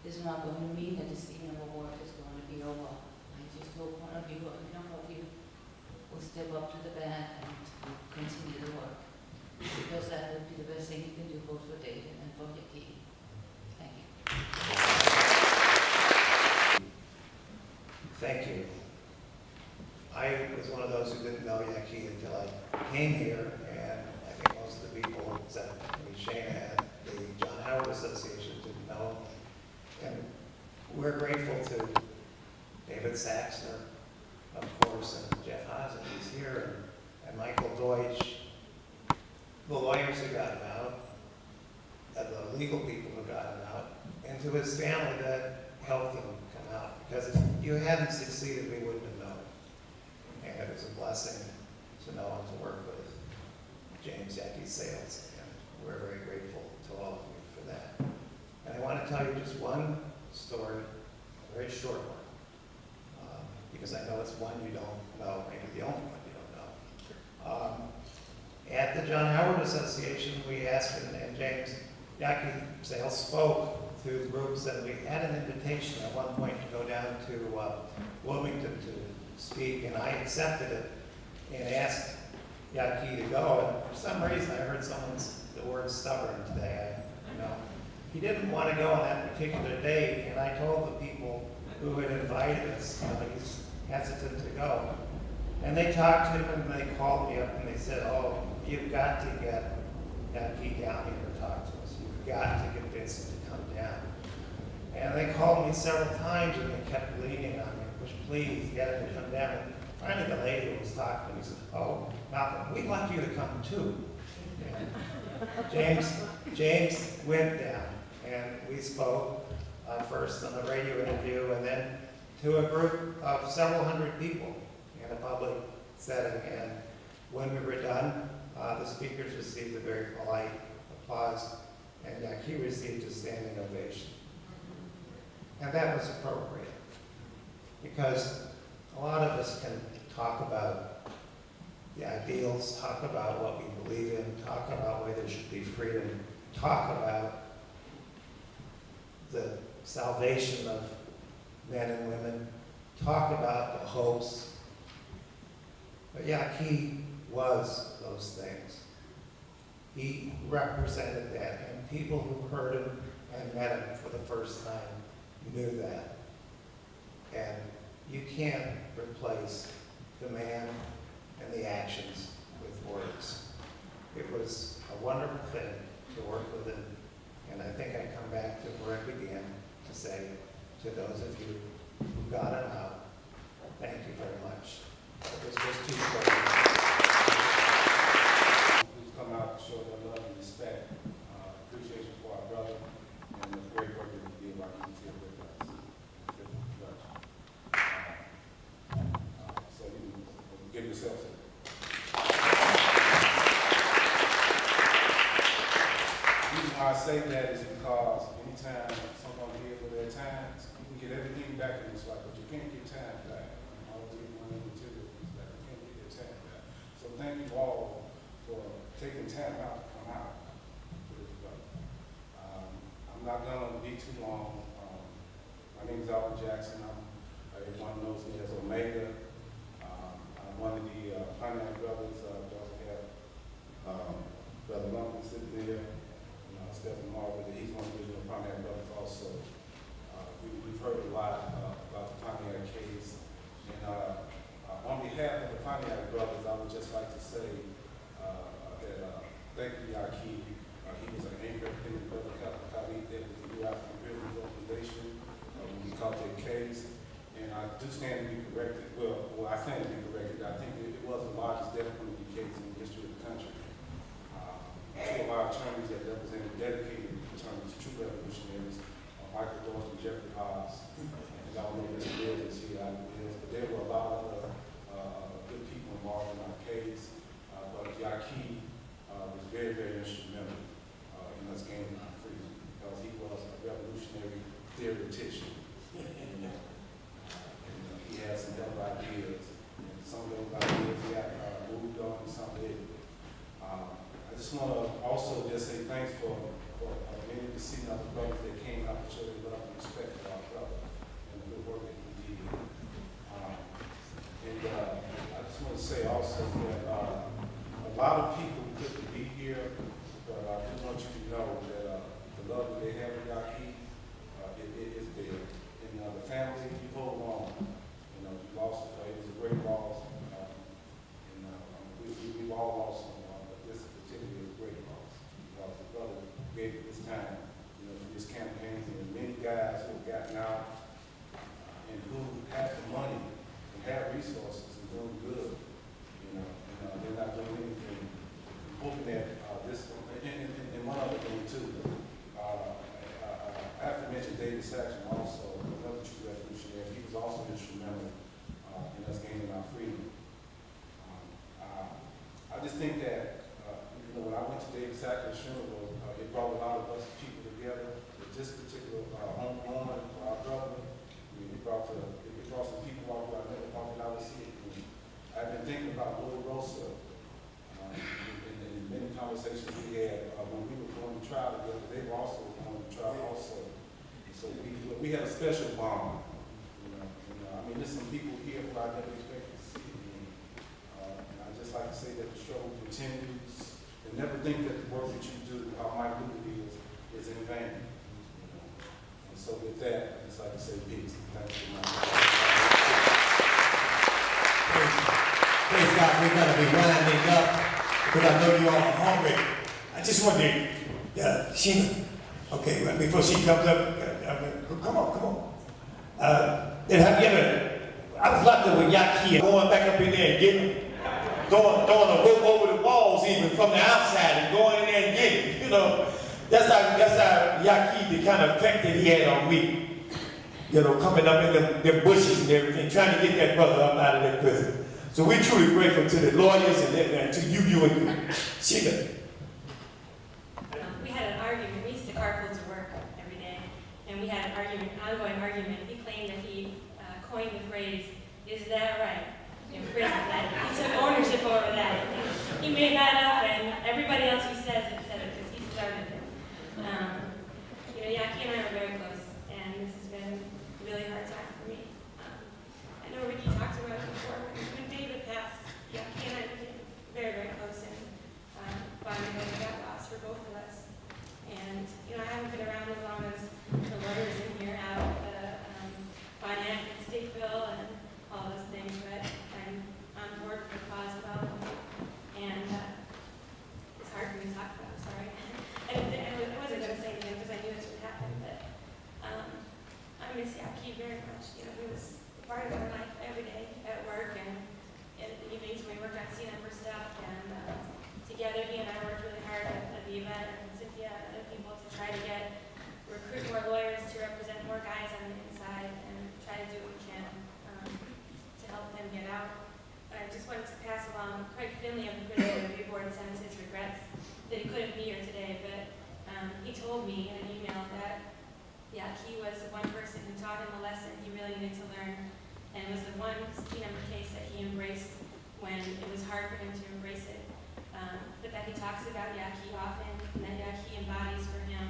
is not going to mean that this evening of work is going to be over. I just hope one of you, or a number of you, will step up to the bat and continue the work. Because that would be the best thing you can do both for David and for Yaki. Thank you. Thank you. I was one of those who didn't know Yaki until I came here, and I think most of the people, except maybe Shane had, the John Howard Association didn't know. And we're grateful to David Saxner, of course, and Jeff Hazen, who's here, and Michael Deutsch, the lawyers who got him out, and the legal people who got him out, and to his family that helped him come out. Because if you hadn't succeeded, we wouldn't have known. And it was a blessing to know and to work with James Yaki Sales, and we're very grateful to all of you for that. And I want to tell you just one story, a very short one, because I know it's one you don't know, maybe the only one you don't know. At the John Howard Association, we asked, and James Yaki Sales spoke to the groups, and we had an invitation at one point to go down to Wilmington to speak, and I accepted it and asked Yaki to go, and for some reason I heard the word stubborn today. He didn't want to go on that particular day, and I told the people who had invited us, he's hesitant to go. And they talked to him, and they called me up, and they said, oh, you've got to get Yaki down here to talk to us. You've got to convince him to come down. And they called me several times, and they kept leaning on me, please get him to come down. And finally, the lady who was talking to me said, oh, Malcolm, we'd like you to come too. James went down, and we spoke first on the radio interview, and then to a group of several hundred people in a public setting. And when we were done, the speakers received a very polite applause, and Yaki received a standing ovation. And that was appropriate, because a lot of us can talk about the ideals, talk about what we believe in, talk about where there should be freedom, talk about the salvation of men and women, talk about the hopes. But Yaki was those things. He represented that, and people who heard him and met him for the first time knew that. And you can't replace the man and the actions with words. It was a wonderful thing to work with him, and I think I come back to where I began to say to those of you who got him out, thank you very much. It was just too short. Who's come out to show their love and respect, appreciation for our brother, and the great work that he did while he was here with us. So you can give yourself a the reason why I say that is because anytime someone here for their time, you can get everything back in this life, but you can't get time back. All the money and material things back, you can't get your time back. So thank you all for taking time out to come out to this brother. I'm not gonna be too long. My name is Albert Jackson. Everyone knows me as Omega. I'm one of the Pontiac brothers. We also have Brother Lumpkin sitting there. Stephen Margaret, he's one of the original Pontiac brothers also. We've heard a lot about the Pontiac case. And on behalf of the Pontiac brothers, I would just like to say that thank you, Yaki. He was an anchor in the brother colleague that was the New African Business Organization when we caught their case. And I do stand to be corrected. Well, I stand to be corrected. I think it was the largest death penalty case in the history of the country. Two of our attorneys that represented dedicated attorneys, true revolutionaries, Michael Dorsey and Jeffrey Hobbs. And y'all know Mr. Mills is here out of Mills, but there were a lot of other good people involved in our case. But Yaki was very, very instrumental in us gaining our freedom because he was a revolutionary theoretician. And he had some other ideas. And some of those ideas he had moved on and some didn't. I just want to also just say thanks for many of the senior other brothers that came out to show their love and respect for our brother and the good work that he did. I just want to say also that a lot of people couldn't be here, but I do want you to know that the love that they have for Yaki, it is there. And the family, you hold on. You know, you lost, it was a great loss. We've all lost someone. This particularly is a great loss because the brother gave it this time, for this campaign, and many guys who have gotten out and who have the money and have resources and doing good, and they're not doing anything. Hoping that this, and one other thing too, I have to mention David Saxon also, another true revolutionary. He was also instrumental in us gaining our freedom. I just think that when I went to David Sacker's funeral, it brought a lot of us people together. With this particular homeowner, our brother, it brought some people out who I never thought that I would see. I've been thinking about Little Rosa in many conversations we had when we were going to trial together. They were also going to trial also. So we had a special bond. I mean, there's some people here who I never expected to see. And I just like to say that the struggle continues. And never think that the work that you do, how minute it is in vain. And so with that, I just like to say peace. Thank you. Praise God, we're going to be winding up because I know you all are hungry. I just want to, Sheena, okay, well, before she comes up, come on. And have you ever, I was locked up with Yaki, going back up in there and getting him, throwing a rope over the walls even from the outside and going in there and getting him, you know. That's how Yaki, the kind of effect that he had on me. You know, coming up in them bushes and everything, trying to get that brother up out of that prison. So we're truly grateful to the lawyers and to you and you. Sheila. We had an argument. We used to carpool to work every day, and we had an ongoing argument. He claimed that he coined the phrase, "Is that right?" in prison. That he took ownership over that. He made that up, and everybody else who says it said it because he started it. Yaki and I are very close, and this has been a really hard time for me. I know Ricky talked about it before. When David passed, Yaki and I became very, very close, and bonding over got lost for both of us. And I haven't been around as long as the lawyers in here have, finance and state bill and all those things, but I'm on board for the cause of all of them. And it's hard for me to talk about, I'm sorry. I wasn't going to say anything because I knew this would happen, but I miss Yaki very much. He was part of our life every day at work and in the evenings when we worked on C number stuff. And together, he and I worked really hard at the event and Cynthia and other people to try to recruit more lawyers to represent more guys on the inside and try to do what we can to help them get out. But I just wanted to pass along Craig Finley of the Prison Review Board sends his regrets that he couldn't be here today, but he told me in an email that he was the one person who taught him a lesson he really needed to learn, and it was the one number case that he embraced when it was hard for him to embrace it. But that he talks about Yaki often, and that Yaki embodies for him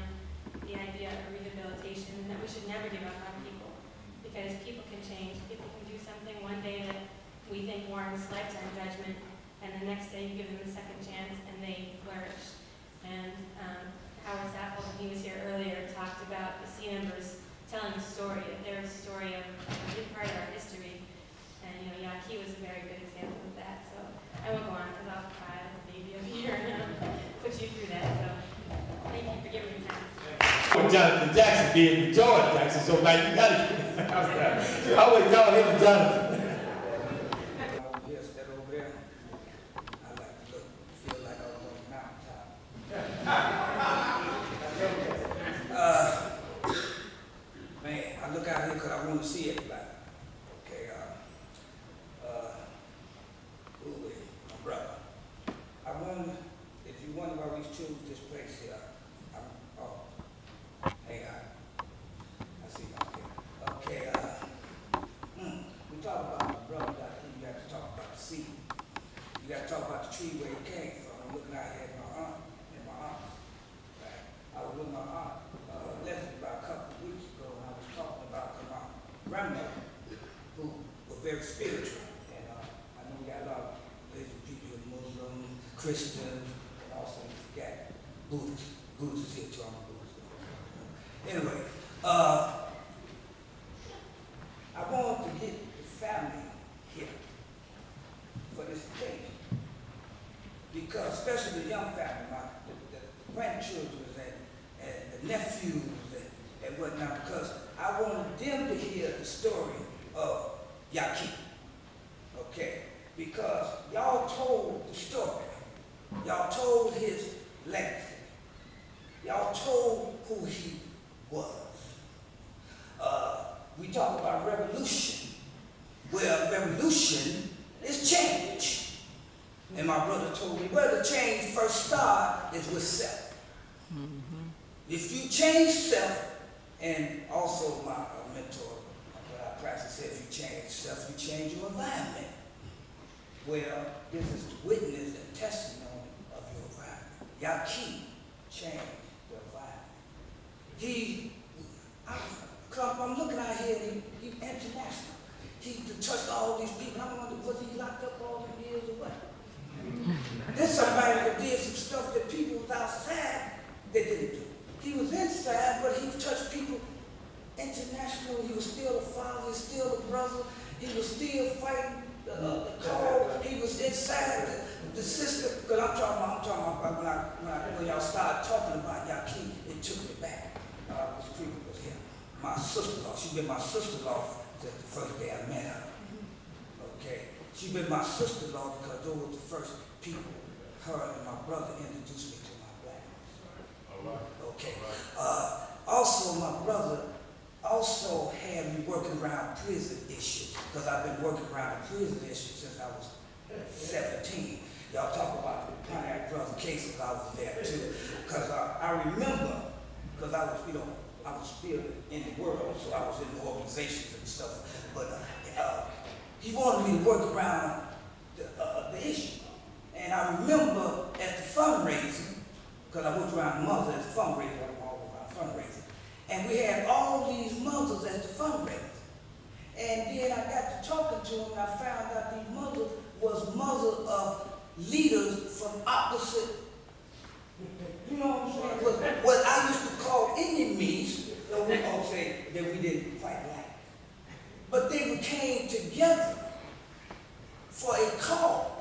the idea of rehabilitation, and that we should never give up on people, because people can change. People can do something one day that we think warrants lifetime judgment, and the next day you give them a second chance and they flourish. And Howard Sappel, when he was here earlier, talked about the C numbers telling a story, that they're a story of a big part of our history. And Yaki was a very good example of that. So I won't go on because I'll cry like a baby up here and put you through that. So thank you for giving me time. Jonathan Jackson being George Jackson, so like you got it. I always call him Jonathan. Yes, that over there. I like to feel like I was on the mountaintop. Man, I look out here because I want to see everybody. Okay, my brother. I wonder if you wonder why we choose this place here. Hang on. I see my here. Okay, we talk about my brother, you got to talk about the seed. You got to talk about the tree where he came from. I'm looking out here at my aunt and my aunt. Right? I was with my aunt Leslie about a couple of weeks ago, and I was talking about my grandmother, who was very spiritual. And I know we got a lot of people, Muslims, Christians, and also we got Buddhists. Buddhists here too, I'm a Buddhist. Anyway, I want to get the family here for this occasion. Because especially the young family, the grandchildren and the nephews and whatnot, because I wanted them to hear the story of Yaki. Okay? Because y'all told the story. Y'all told his legacy. Y'all told who he was. We talk about revolution. Well, revolution is change. And my brother told me, well, the change first start is with self. If you change self, and also my mentor, what I practice said, if you change self, you change your environment. Well, this is the witness and testimony of your environment. Yaki changed the environment. I'm looking out here, and he's international. He touched all these people. I wonder, was he locked up all the years or what? There's somebody that did some stuff that people was outside that didn't do. He was inside, but he touched people international. He was still a father, he was still a brother. He was still fighting the call. He was inside the system. Because I'm talking about when y'all started talking about Yaki, it took me back. This people was here. My sister-in-law, she been my sister-in-law since the first day I met her. Okay? She been my sister-in-law because those were the first people, her and my brother introduced me to my blackness. Okay. Also, my brother also had me working around prison issues because I've been working around the prison issues since I was 17. Y'all talk about the Pontiac Brother cases, I was there too. Because I remember, because I was, I was still in the world, so I was in the organizations and stuff. But he wanted me to work around the issue. And I remember at the fundraising, because I worked around mothers at the fundraiser, I was all around fundraising. And we had all these mothers at the fundraiser. And then I got to talking to them, and I found out these mothers was mothers of leaders from opposite, you know what I'm saying? What I used to call enemies, though we all say that we didn't fight like. But they came together for a cause.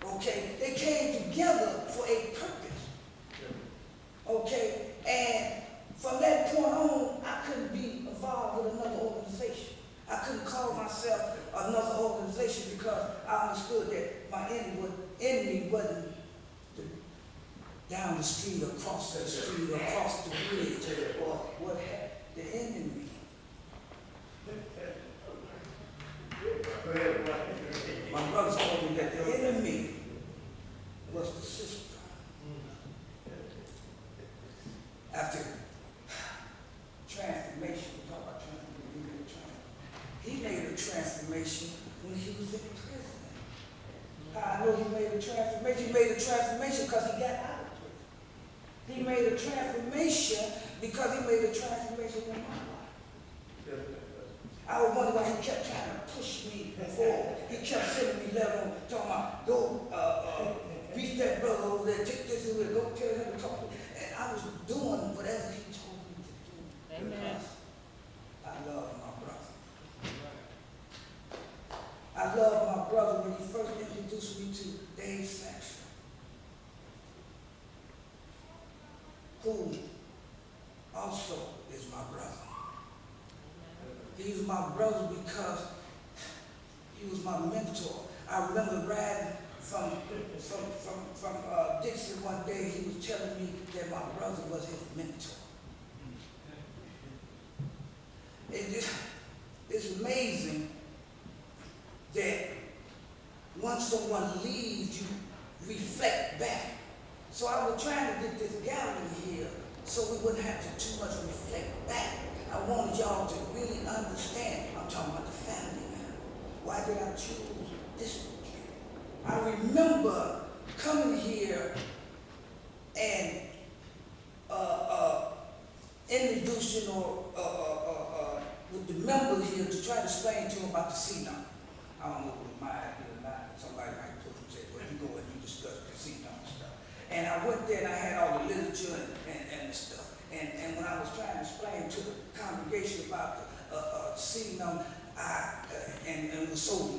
Okay? They came together for a purpose. Okay? And from that point on, I couldn't be involved with another organization. I couldn't call myself another organization because I understood that my enemy wasn't down the street, across the street, across the bridge, or what happened. The enemy. My brother told me that the enemy was the system. After transformation, we talk about transformation, he made a transformation when he was in prison. I know he made a transformation. He made a transformation because he got out of prison. He made a transformation because he made a transformation in my life. I was wondering why he kept trying to push me forward. He kept sending me letters talking about, go reach that brother over there, take this over there, go tell him to talk to me. And I was doing whatever he told me to do. Amen. I love my brother. I love my brother when he first introduced me to Dave Saxon, who also is my brother. He was my brother because he was my mentor. I remember riding from Dixon one day. He was telling me that my brother was his mentor. It's amazing that once someone leaves, you reflect back. So I was trying to get this gallery here so we wouldn't have to too much reflect back. I wanted y'all to really understand. I'm talking about the family now. Why did I choose this one? I remember coming here and introducing with the members here to try to explain to them about the CNO. I don't know if it was my idea or not. Somebody might put and say, well, you go and you discuss the CNO and stuff. And I went there and I had all the literature and the stuff. And when I was trying to explain to the congregation about the CNO, and it was so